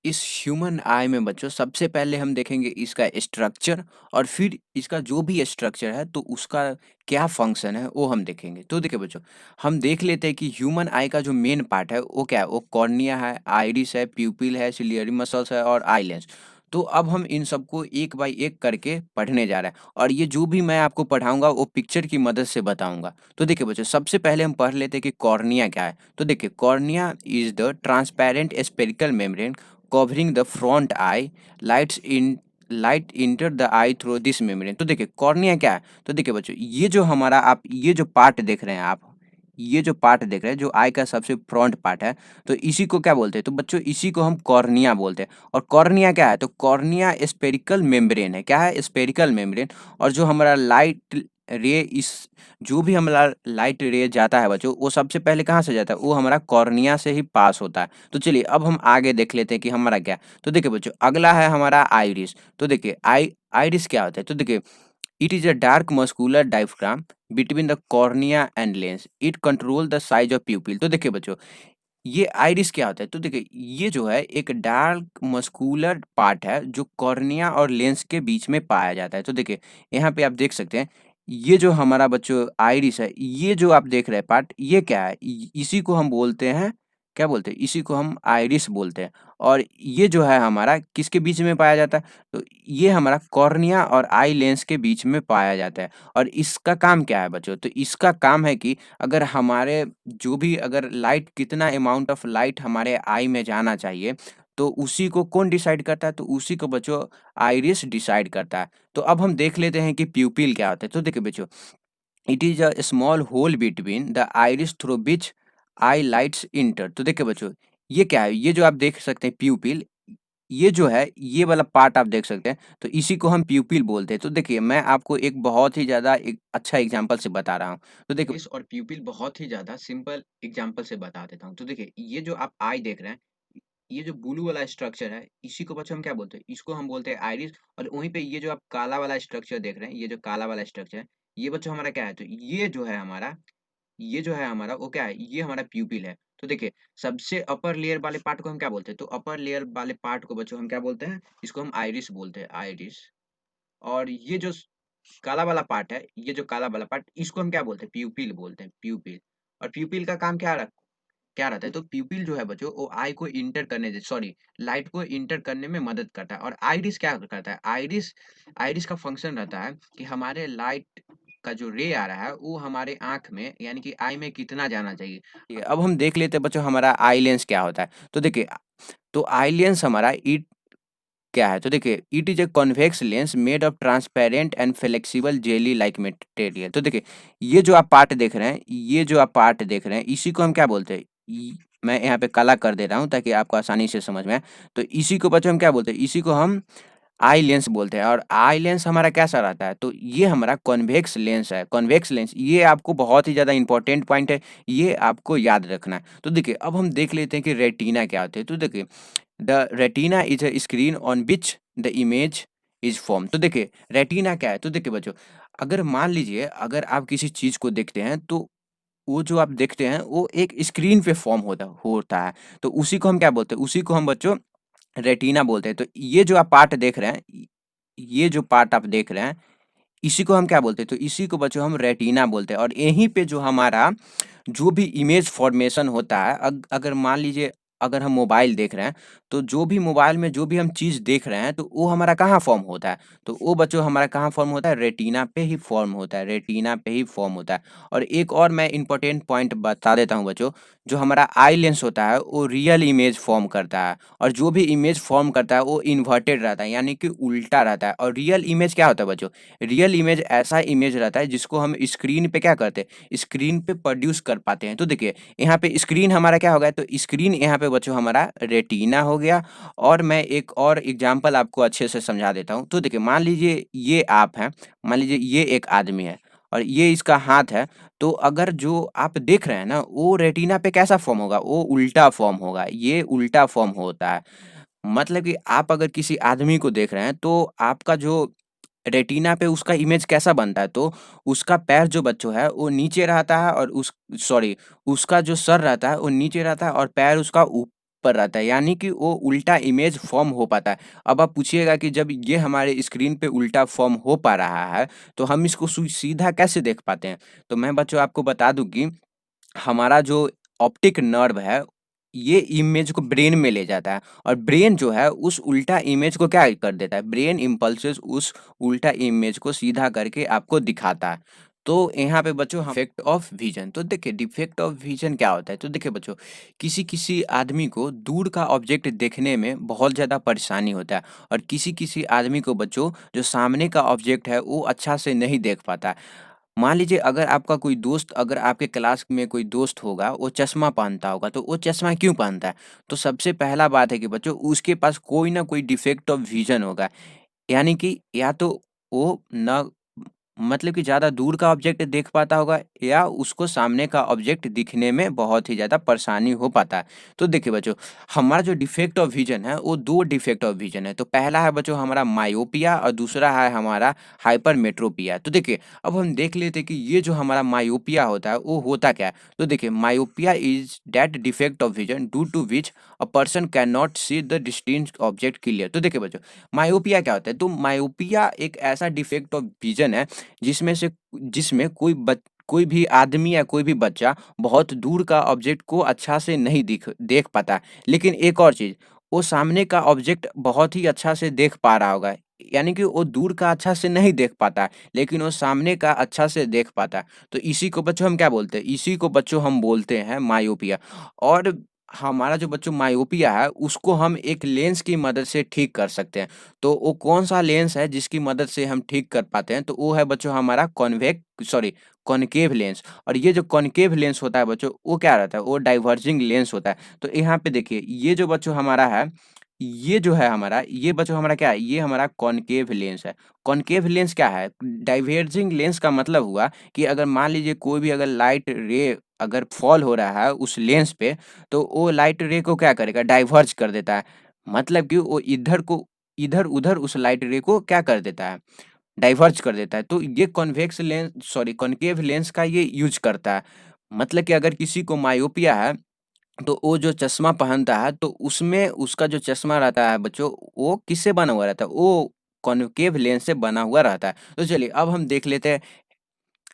इस ह्यूमन आई में बच्चों सबसे पहले हम देखेंगे इसका स्ट्रक्चर, और फिर इसका जो भी स्ट्रक्चर है, तो उसका क्या फंक्शन है वो हम देखेंगे। तो देखिए बच्चों, हम देख लेते हैं कि ह्यूमन आई का जो मेन पार्ट है वो क्या है? वो कॉर्निया है, आइरिस है, प्यूपिल है, सिलियरी मसल्स है, और आई लेंस। तो अब हम इन सबको एक बाय एक करके पढ़ने जा रहे हैं, और ये जो भी मैं आपको पढ़ाऊंगा वो पिक्चर की मदद से बताऊंगा। तो देखिए बच्चों, सबसे पहले हम पढ़ लेते हैं कि कॉर्निया क्या है। तो देखिए, cornea is the transparent spherical membrane covering the front I, light enter the I through this membrane. तो देखिए कॉर्निया क्या है? तो देखिए बच्चों, ये जो हमारा, आप ये जो पार्ट देख रहे हैं, आप ये जो पार्ट देख रहे हैं, जो आई का सबसे फ्रंट पार्ट है, तो इसी को क्या बोलते हैं? तो बच्चों इसी को हम कॉर्निया बोलते हैं। और कॉर्निया क्या है? तो कॉर्निया स्पेरिकल मेम्ब्रेन है। क्या है? Spherical membrane. और जो हमारा लाइट रे इस जो भी हमारा लाइट रे जाता है बच्चों, वो सबसे पहले कहाँ से जाता है? वो हमारा कॉर्निया से ही पास होता है। तो चलिए अब हम आगे देख लेते हैं कि हमारा क्या। तो देखिए बच्चों, अगला है हमारा आइरिस। तो देखिए आइरिस क्या होता है? तो देखिए, it is a dark muscular diaphragm between the cornea and lens, it control the size of प्यूपिल। तो देखिए बच्चों, ये आइरिस क्या होता है? तो देखिए, ये जो है एक डार्क मस्कुलर पार्ट है, जो कॉर्निया और लेंस के बीच में पाया जाता है। तो देखिए, यहाँ पे आप देख सकते हैं, ये जो हमारा बच्चों आइरिस है, ये जो आप देख रहे हैं पार्ट, ये क्या है? इसी को हम बोलते हैं, क्या बोलते हैं? इसी को हम आइरिस बोलते हैं। और ये जो है हमारा किसके बीच में पाया जाता है? तो ये हमारा कॉर्निया और आई लेंस के बीच में पाया जाता है। और इसका काम क्या है बच्चों? तो इसका काम है कि अगर हमारे जो भी, अगर लाइट, कितना अमाउंट ऑफ लाइट हमारे आई में जाना चाहिए, तो उसी को कौन डिसाइड करता है? तो उसी को बच्चों आइरिस डिसाइड करता है। तो अब हम देख लेते हैं कि प्यूपिल क्या होता है। तो देखिए बच्चों, it is a small hole between the iris through which eye lights enter. तो देखिए बच्चों, ये क्या है? ये जो आप देख सकते हैं प्यूपिल, ये जो है, ये वाला पार्ट आप देख सकते हैं, तो इसी को हम प्यूपिल बोलते हैं। तो देखिए, मैं आपको एक बहुत ही ज़्यादा एक अच्छा एग्जांपल से बता रहा हूँ। तो देखिए, इस और प्यूपिल बहुत ही ज़्यादा सिंपल एग्जांपल से बता देता हूँ। तो देखिए, ये जो आप आई देख रहे हैं, ये जो ब्लू वाला स्ट्रक्चर है, इसी को बच्चों हम क्या बोलते हैं? इसको हम बोलते हैं आइरिस। और वहीं पे ये जो आप काला वाला स्ट्रक्चर देख रहे हैं, ये जो काला वाला स्ट्रक्चर है, ये बच्चों हमारा क्या है? तो ये जो है हमारा, वो क्या है? ये हमारा प्यूपिल है। तो देखिए, सबसे अपर लेयर वाले पार्ट को हम क्या बोलते हैं? तो अपर लेयर वाले पार्ट को बच्चों हम क्या बोलते हैं? इसको हम आइरिस बोलते हैं, आइरिस। और ये जो काला वाला पार्ट है, ये जो काला वाला पार्ट, इसको हम क्या बोलते हैं? प्यूपिल बोलते हैं, प्यूपिल। और प्यूपिल का काम क्या रहता है? तो प्यूपिल जो है बच्चों, वो आई को इंटर करने दे सॉरी लाइट को इंटर करने में मदद करता है। और आइरिस क्या करता है? आइरिस आइरिस का फंक्शन रहता है कि हमारे लाइट का जो रे आ रहा है, वो हमारे आँख में, यानी कि आई में कितना जाना चाहिए। ये अब हम देख लेते हैं बच्चों, हमारा आई लेंस क्या होता है। तो देखिए, तो आई लेंस हमारा इट क्या है? तो देखिए, it is a convex lens made of transparent and flexible jelly like material. तो देखिए, ये जो आप पार्ट देख रहे हैं, ये जो आप पार्ट देख रहे हैं, इसी को हम क्या बोलते हैं? मैं यहाँ पे काला कर दे रहा हूँ ताकि आपको आसानी से समझ में आए। तो इसी को बच्चों हम क्या बोलते हैं? इसी को हम आई लेंस बोलते हैं। और आई लेंस हमारा कैसा रहता है? तो ये हमारा कॉन्वेक्स लेंस है। कॉन्वेक्स लेंस, ये आपको बहुत ही ज़्यादा इंपॉर्टेंट पॉइंट है, ये आपको याद रखना है। तो देखिए, अब हम देख लेते हैं कि रेटिना क्या होते हैं। तो देखिए, the retina is a screen on which the image is form. तो देखिए, रेटिना क्या है? तो देखिए बच्चों, अगर मान लीजिए, अगर आप किसी चीज़ को देखते हैं, तो वो जो आप देखते हैं, वो एक स्क्रीन पे फॉर्म होता है। तो उसी को हम क्या बोलते हैं? उसी को हम बच्चों रेटिना बोलते हैं। तो ये जो आप पार्ट देख रहे हैं, ये जो पार्ट आप देख रहे हैं, इसी को हम क्या बोलते हैं? तो इसी को बच्चों हम रेटिना बोलते हैं और यहीं पे जो हमारा जो भी इमेज फॉर्मेशन होता है अगर मान लीजिए अगर हम मोबाइल देख रहे हैं, तो जो भी मोबाइल में जो भी हम चीज़ देख रहे हैं, तो वो हमारा कहाँ फ़ॉर्म होता है? तो वो बच्चों हमारा कहाँ फ़ॉर्म होता है? रेटिना पे ही फ़ॉर्म होता है, रेटिना पे ही फ़ॉर्म होता है। और एक और मैं इम्पोर्टेंट पॉइंट बता देता हूँ बच्चों, जो हमारा आई लेंस होता है, वो रियल इमेज फ़ॉर्म करता है और जो भी इमेज फ़ॉर्म करता है, वो इन्वर्टेड रहता है, यानी कि उल्टा रहता है। और रियल इमेज क्या होता है बच्चों? रियल इमेज ऐसा इमेज रहता है जिसको हम स्क्रीन पे क्या करते हैं, स्क्रीन पे प्रोड्यूस कर पाते हैं। तो देखिए यहाँ पे स्क्रीन हमारा क्या हो गया, तो स्क्रीन यहाँ पे बच्चों हमारा रेटिना हो गया। और मैं एक और एग्जांपल आपको अच्छे से समझा देता हूँ। तो देखिए मान लीजिए ये आप हैं, मान लीजिए ये एक आदमी है और ये इसका हाथ है। तो अगर जो आप देख रहे हैं ना, वो रेटिना पे कैसा फॉर्म होगा, वो उल्टा फॉर्म होगा, ये उल्टा फॉर्म होता है। मतलब कि आप अगर किसी आदमी को देख रहे हैं, तो आपका जो रेटिना पे उसका इमेज कैसा बनता है, तो उसका पैर जो बच्चों है वो नीचे रहता है और उस सॉरी उसका जो सर रहता है वो नीचे रहता है और पैर उसका ऊपर रहता है, यानी कि वो उल्टा इमेज फॉर्म हो पाता है। अब आप पूछिएगा कि जब ये हमारे स्क्रीन पे उल्टा फॉर्म हो पा रहा है, तो हम इसको सीधा कैसे देख पाते हैं? तो मैं बच्चों आपको बता दूं कि हमारा जो ऑप्टिक नर्व है, ये इमेज को ब्रेन में ले जाता है और ब्रेन जो है उस उल्टा इमेज को क्या कर देता है, ब्रेन इम्पल्सेस उस उल्टा इमेज को सीधा करके आपको दिखाता है। तो यहाँ पे बच्चों हम डिफेक्ट ऑफ विजन, तो देखिए डिफेक्ट ऑफ विजन क्या होता है? तो देखिए बच्चों, किसी किसी आदमी को दूर का ऑब्जेक्ट देखने में बहुत ज़्यादा परेशानी होता है और किसी किसी आदमी को बच्चों जो सामने का ऑब्जेक्ट है वो अच्छा से नहीं देख पाता। मान लीजिए अगर आपका कोई दोस्त, अगर आपके क्लास में कोई दोस्त होगा, वो चश्मा पहनता होगा, तो वो चश्मा क्यों पहनता है? तो सबसे पहला बात है कि बच्चों उसके पास कोई ना कोई डिफेक्ट ऑफ विज़न होगा। यानी कि या तो वो ना मतलब कि ज़्यादा दूर का ऑब्जेक्ट देख पाता होगा या उसको सामने का ऑब्जेक्ट दिखने में बहुत ही ज़्यादा परेशानी हो पाता है। तो देखिए बच्चों, हमारा जो डिफेक्ट ऑफ विज़न है वो 2 डिफेक्ट ऑफ विज़न है। तो पहला है बच्चों हमारा मायोपिया और दूसरा है हमारा हाइपरमेट्रोपिया। तो देखिए, अब हम देख लेते हैं कि ये जो हमारा मायोपिया होता है वो होता क्या है? तो देखिए, myopia is that defect of vision due to which a person can not see the distinct object clear. तो देखिए बच्चों, मायोपिया क्या होता है? तो मायोपिया एक ऐसा डिफेक्ट ऑफ विज़न है जिसमें कोई भी आदमी या कोई भी बच्चा बहुत दूर का ऑब्जेक्ट को अच्छा से नहीं दिख देख पाता। लेकिन एक और चीज़, वो सामने का ऑब्जेक्ट बहुत ही अच्छा से देख पा रहा होगा। यानी कि वो दूर का अच्छा से नहीं देख पाता, लेकिन वो सामने का अच्छा से देख पाता। तो इसी को बच्चों हम क्या बोलते हैं? इसी को बच्चों हम बोलते हैं मायोपिया। और हमारा जो बच्चों मायोपिया है, उसको हम एक लेंस की मदद से ठीक कर सकते हैं। तो वो कौन-सा लेंस है जिसकी मदद से हम ठीक कर पाते हैं? तो वो है बच्चों हमारा कॉनकेव लेंस। और ये जो कॉनकेव लेंस होता है बच्चों, वो क्या रहता है? वो डाइवर्जिंग लेंस होता है। तो यहाँ पे देखिए, ये जो बच्चों हमारा है, ये जो है हमारा, ये बच्चों हमारा क्या है? ये हमारा कॉनकेव लेंस है। कॉनकेव लेंस क्या है? डाइवर्जिंग लेंस का मतलब हुआ कि अगर मान लीजिए कोई भी अगर लाइट रे अगर फॉल हो रहा है उस लेंस पे, तो वो लाइट रे को क्या करेगा? डाइवर्ज कर देता है। मतलब कि वो इधर-उधर उस लाइट रे को क्या कर देता है? डाइवर्ज कर देता है। तो ये कॉनकेव लेंस का ये यूज़ करता है। मतलब कि अगर किसी को मायोपिया है, तो वो जो चश्मा पहनता है, तो उसमें उसका जो चश्मा रहता है बच्चों, वो किससे बना हुआ रहता है? वो कॉनकेव लेंस से बना हुआ रहता है। तो चलिए अब हम देख लेते हैं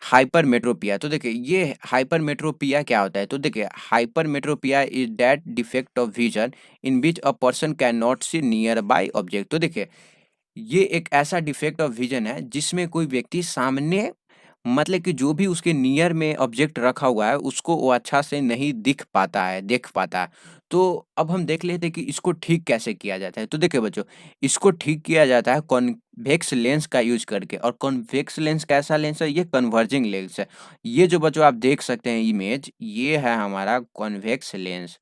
हाइपरमेट्रोपिया। तो देखिए, ये हाइपरमेट्रोपिया क्या होता है? तो देखिए, hypermetropia is that defect of vision in which a person can not see nearby object. तो देखिए, ये एक ऐसा डिफेक्ट ऑफ विज़न है जिसमें कोई व्यक्ति सामने मतलब कि जो भी उसके नियर में ऑब्जेक्ट रखा हुआ है, उसको वो अच्छा से नहीं देख पाता है। तो अब हम देख लेते हैं कि इसको ठीक कैसे किया जाता है। तो देखिए बच्चों, इसको ठीक किया जाता है कॉन्वेक्स लेंस का यूज़ करके। और कॉन्वेक्स लेंस कैसा लेंस है? ये कन्वर्जिंग लेंस है। ये जो बच्चों आप देख सकते हैं इमेज, ये है हमारा कॉन्वेक्स लेंस।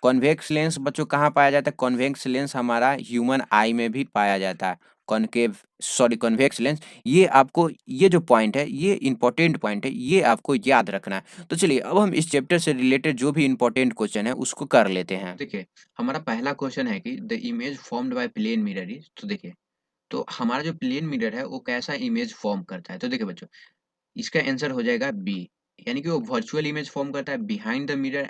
कॉन्वेक्स लेंस बच्चों कहाँ पाया जाता है? कॉन्वेक्स लेंस हमारा ह्यूमन आई में भी पाया जाता है। कॉन्वेक्स लेंस, ये आपको ये जो पॉइंट है, ये इम्पोर्टेंट पॉइंट है, ये आपको याद रखना है। तो चलिए अब हम इस चैप्टर से रिलेटेड जो भी इम्पोर्टेंट क्वेश्चन है उसको कर लेते हैं। देखिए, हमारा पहला क्वेश्चन है कि the image formed by plane mirror is, तो देखिए, तो हमारा जो प्लेन मिरर है वो कैसा इमेज फॉर्म करता है? तो देखिए बच्चों, इसका आंसर हो जाएगा बी, यानी कि वो वर्चुअल इमेज फॉर्म करता है behind the mirror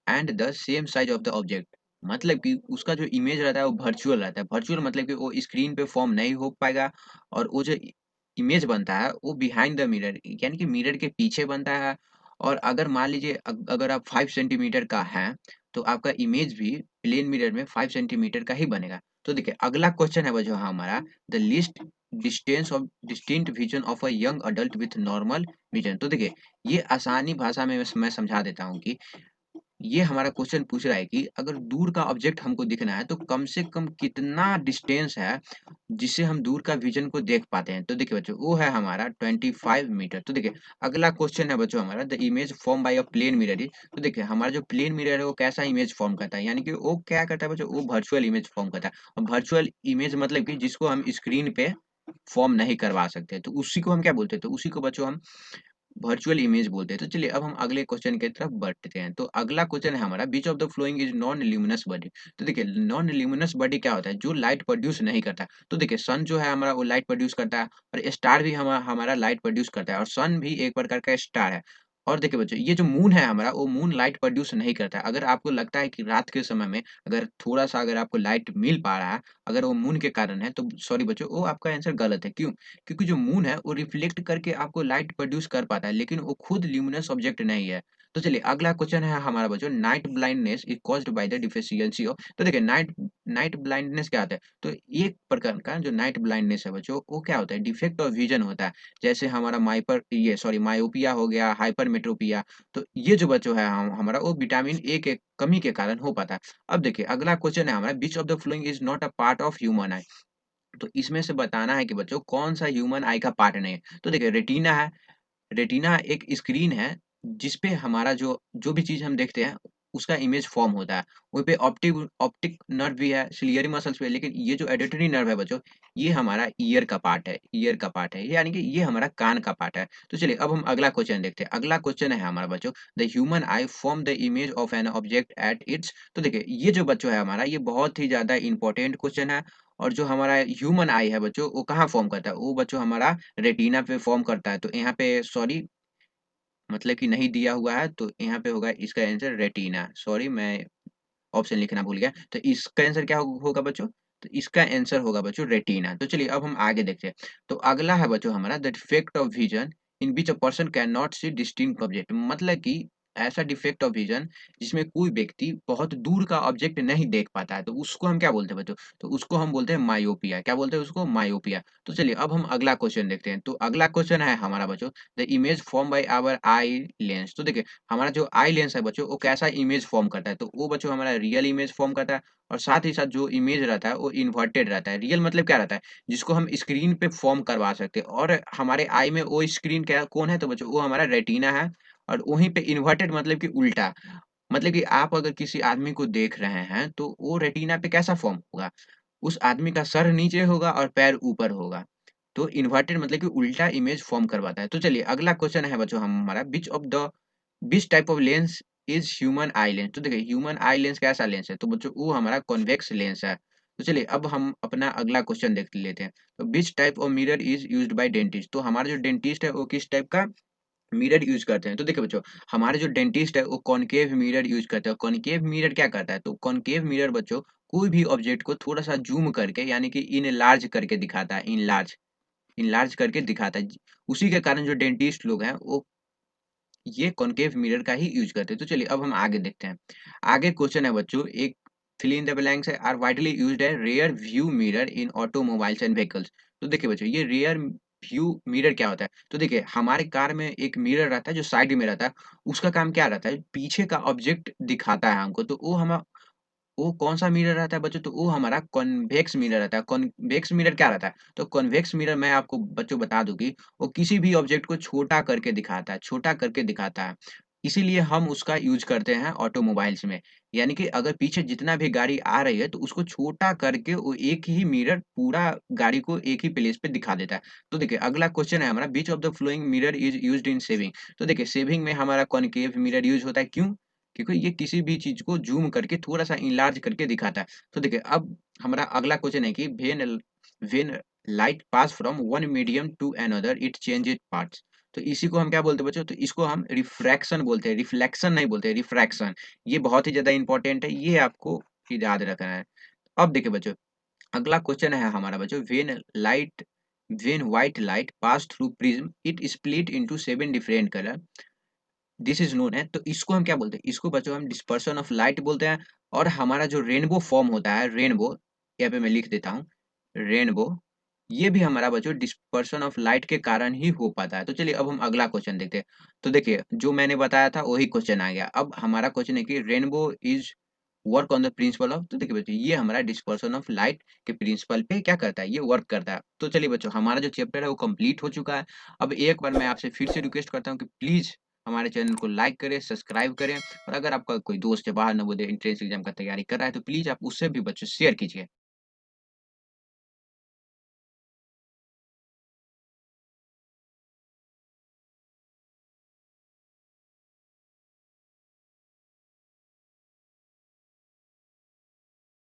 and the same size of the object. मतलब कि उसका जो इमेज रहता है वो वर्चुअल रहता है। वर्चुअल मतलब कि वो स्क्रीन पे फॉर्म नहीं हो पाएगा और वो जो इमेज बनता है वो बिहाइंड द मिरर, यानी कि मिरर के पीछे बनता है। और अगर मान लीजिए अगर आप 5 सेंटीमीटर का हैं, तो आपका इमेज भी प्लेन मिरर में 5 सेंटीमीटर का ही बनेगा। तो देखिए अगला क्वेश्चन है वो जो हमारा, the list distance of distinct vision of a young adult with normal vision. तो देखिए ये आसानी भाषा में मैं समझा देता हूँ कि ये हमारा क्वेश्चन पूछ रहा है कि अगर दूर का ऑब्जेक्ट हमको दिखना है तो कम से कम कितना डिस्टेंस है जिससे हम दूर का विजन को देख पाते हैं। तो देखिए बच्चों वो है हमारा 25 मीटर। तो देखिए अगला क्वेश्चन है बच्चों हमारा, the image form by a plane mirror is. तो देखिए हमारा जो प्लेन मिरर है वो कैसा इमेज फॉर्म करता है, यानी कि वो क्या करता है बच्चों, वो वर्चुअल इमेज फॉर्म करता है। और वर्चुअल इमेज मतलब कि जिसको हम स्क्रीन पे फॉर्म नहीं करवा सकते, तो उसी को हम क्या बोलते हैं, तो उसी को बच्चों हम वर्चुअल इमेज बोलते हैं। तो चलिए अब हम अगले क्वेश्चन की तरफ बढ़ते हैं। तो अगला क्वेश्चन है हमारा, which of the following is non luminous body. तो देखिए नॉन ल्यूमिनस बॉडी क्या होता है, जो लाइट प्रोड्यूस नहीं करता। तो देखिए सन जो है हमारा वो लाइट प्रोड्यूस करता है, और स्टार भी हमारा लाइट प्रोड्यूस करता है, और सन भी एक प्रकार का स्टार है। और देखिए बच्चों ये जो मून है हमारा वो मून लाइट प्रोड्यूस नहीं करता है। अगर आपको लगता है कि रात के समय में अगर थोड़ा सा अगर आपको लाइट मिल पा रहा है, अगर वो मून के कारण है, तो सॉरी बच्चों वो आपका आंसर गलत है। क्यों? क्योंकि जो मून है वो रिफ्लेक्ट करके आपको लाइट प्रोड्यूस कर पाता है, लेकिन वो खुद ल्यूमिनस ऑब्जेक्ट नहीं है। तो चलिए अगला क्वेश्चन है हमारा बच्चों, night blindness is caused by the deficiency of. तो देखिए नाइट नाइट ब्लाइंडनेस क्या होता है, तो एक प्रकार का जो नाइट ब्लाइंडनेस है बच्चों वो क्या होता है, डिफेक्ट ऑफ विजन होता है। जैसे हमारा माइपर ये सॉरी मायोपिया हो गया, हाइपरमेट्रोपिया। तो ये जो बच्चों है हमारा वो विटामिन ए के कमी के कारण हो पाता है। अब देखिए अगला क्वेश्चन है हमारा, which of the following is not a part of human eye. तो इसमें से बताना है कि बच्चों कौन-सा ह्यूमन आई का पार्ट नहीं है। तो देखिए रेटिना है, रेटिना एक स्क्रीन है जिसपे हमारा जो जो भी चीज़ हम देखते हैं उसका इमेज फॉर्म होता है। वहीं पे ऑप्टिक ऑप्टिक नर्व भी है, सिलियरी मसल्स भी है, लेकिन ये जो ऑडिटरी नर्व है बच्चों, ये हमारा ईयर का पार्ट है, ईयर का पार्ट है, यानी कि ये हमारा कान का पार्ट है। तो चलिए अब हम अगला क्वेश्चन देखते हैं। अगला क्वेश्चन है हमारा बच्चों, the human I form the image of an object at its. तो देखिए ये जो बच्चों है हमारा ये बहुत ही ज़्यादा इम्पोर्टेंट क्वेश्चन है। और जो हमारा ह्यूमन आई है बच्चों वो कहाँ फॉर्म करता है? वो बच्चों हमारा रेटिना पे फॉर्म करता है। तो यहाँ पे सॉरी मतलब कि नहीं दिया हुआ है, तो यहाँ पे होगा इसका आंसर रेटिना। सॉरी मैं ऑप्शन लिखना भूल गया। तो इसका आंसर क्या होगा बच्चों? तो इसका आंसर होगा बच्चों रेटिना। तो चलिए अब हम आगे देखते हैं। तो अगला है बच्चों हमारा, the defect of vision in which a person can not see distinct object. मतलब कि ऐसा डिफेक्ट ऑफ विजन जिसमें कोई व्यक्ति बहुत दूर का ऑब्जेक्ट नहीं देख पाता है, तो उसको हम क्या बोलते हैं बच्चों? तो उसको हम बोलते हैं मायोपिया। क्या बोलते हैं उसको? मायोपिया। तो चलिए अब हम अगला क्वेश्चन देखते हैं। तो अगला क्वेश्चन है हमारा बच्चों, the image form by our eye lens. तो देखिए हमारा जो आई लेंस है बच्चों वो कैसा इमेज फॉर्म करता है, तो वो बच्चों हमारा रियल इमेज फॉर्म करता है। और साथ ही साथ जो इमेज रहता है वो इन्वर्टेड रहता है। रियल मतलब क्या रहता है, जिसको हम स्क्रीन पे फॉर्म करवा सकते हैं। और हमारे आई में वो स्क्रीन क्या कौन है, तो बच्चों वो हमारा रेटिना है। और वहीं पे इन्वर्टेड मतलब कि उल्टा, मतलब कि आप अगर किसी आदमी को देख रहे हैं तो वो रेटिना पे कैसा फॉर्म होगा, उस आदमी का सर नीचे होगा और पैर ऊपर होगा। तो इन्वर्टेड मतलब कि उल्टा इमेज फॉर्म करवाता है। तो चलिए अगला क्वेश्चन है बच्चों हमारा, which type of lens is human I lens. तो देखिए ह्यूमन आई लेंस कैसा लेंस है, तो बच्चों वो हमारा कॉन्वेक्स लेंस है। तो चलिए अब हम अपना अगला क्वेश्चन देख लेते हैं। तो which type of mirror is used by dentist. तो हमारा जो डेंटिस्ट है वो किस टाइप का मिरर यूज करते हैं। तो देखिए बच्चों हमारे जो डेंटिस्ट है वो कॉनकेव मिरर यूज करते हैं। कॉनकेव मिरर क्या करता है, तो कॉनकेव मिरर बच्चों कोई भी ऑब्जेक्ट को थोड़ा सा जूम करके यानी कि इनलार्ज करके दिखाता है, इनलार्ज इनलार्ज करके दिखाता है। उसी के कारण जो डेंटिस्ट लोग हैं वो ये कॉनकेव मिरर का ही यूज करते हैं। तो चलिए अब हम आगे देखते हैं। आगे क्वेश्चन है बच्चों, एक फिल इन द ब्लैंक्स है, आर वाइडली यूज्ड है rear view mirror in automobiles and vehicles. तो देखिए बच्चों ये रेयर व्यू मिरर क्या होता है, तो देखिए हमारे कार में एक मिरर रहता है जो साइड में रहता है। उसका काम क्या रहता है, पीछे का ऑब्जेक्ट दिखाता है हमको। तो वो कौन-सा मिरर रहता है बच्चों? तो वो हमारा कॉन्वेक्स मिरर रहता है। कॉन्वेक्स मिरर क्या रहता है? तो कॉन्वेक्स मिरर मैं आपको बच्चों बता दूँ कि वो किसी भी ऑब्जेक्ट को छोटा करके दिखाता है, छोटा करके दिखाता है। इसीलिए हम उसका यूज़ करते हैं ऑटोमोबाइल्स में। यानी कि अगर पीछे जितना भी गाड़ी आ रही है तो उसको छोटा करके वो एक ही मिरर पूरा गाड़ी को एक ही प्लेस पे दिखा देता है। तो देखिए अगला क्वेश्चन है हमारा, which of the flowing mirror is used in shaving. तो देखिए शेविंग में हमारा कॉनकेव मिरर यूज़ होता है। क्यों? क्योंकि ये किसी भी चीज़ को ज़ूम करके थोड़ा-सा इनलार्ज करके दिखाता है। तो देखिए अब हमारा अगला क्वेश्चन है कि when light pass from one medium to another it change its paths. तो इसी को हम क्या बोलते हैं बच्चों? तो इसको हम रिफ्रैक्शन बोलते हैं, रिफ्लेक्शन नहीं बोलते, रिफ्रैक्शन। ये बहुत ही ज़्यादा इम्पोर्टेंट है, ये आपको याद रखना है। अब देखिए बच्चों, अगला क्वेश्चन है हमारा बच्चों, when light when white light pass through prism it split into 7 different colour, this is known है। तो इसको हम क्या बोलते हैं, इसको बच्चों हम डिस्पर्सन ऑफ लाइट बोलते हैं। और हमारा जो रेनबो फॉर्म होता है, रेनबो, यहाँ पे मैं लिख देता हूँ, रेनबो, ये भी हमारा बच्चों डिस्पर्सन ऑफ लाइट के कारण ही हो पाता है। तो चलिए अब हम अगला क्वेश्चन देखते हैं। तो देखिए जो मैंने बताया था वही क्वेश्चन आ गया। अब हमारा क्वेश्चन है कि rainbow is work on the principle of, तो देखिए बच्चों ये हमारा डिस्पर्सन ऑफ लाइट के प्रिंसिपल पे क्या करता है, ये वर्क करता है। तो चलिए बच्चों हमारा जो चैप्टर है वो कंप्लीट हो चुका है। अब एक बार मैं आपसे फिर से रिक्वेस्ट करता हूँ कि प्लीज हमारे चैनल को लाइक करें, सब्सक्राइब करें, और अगर आपका कोई दोस्त है बाहर नवोदय एंट्रेंस एग्जाम का तैयारी कर रहा है तो प्लीज आप उससे भी बच्चों शेयर कीजिए।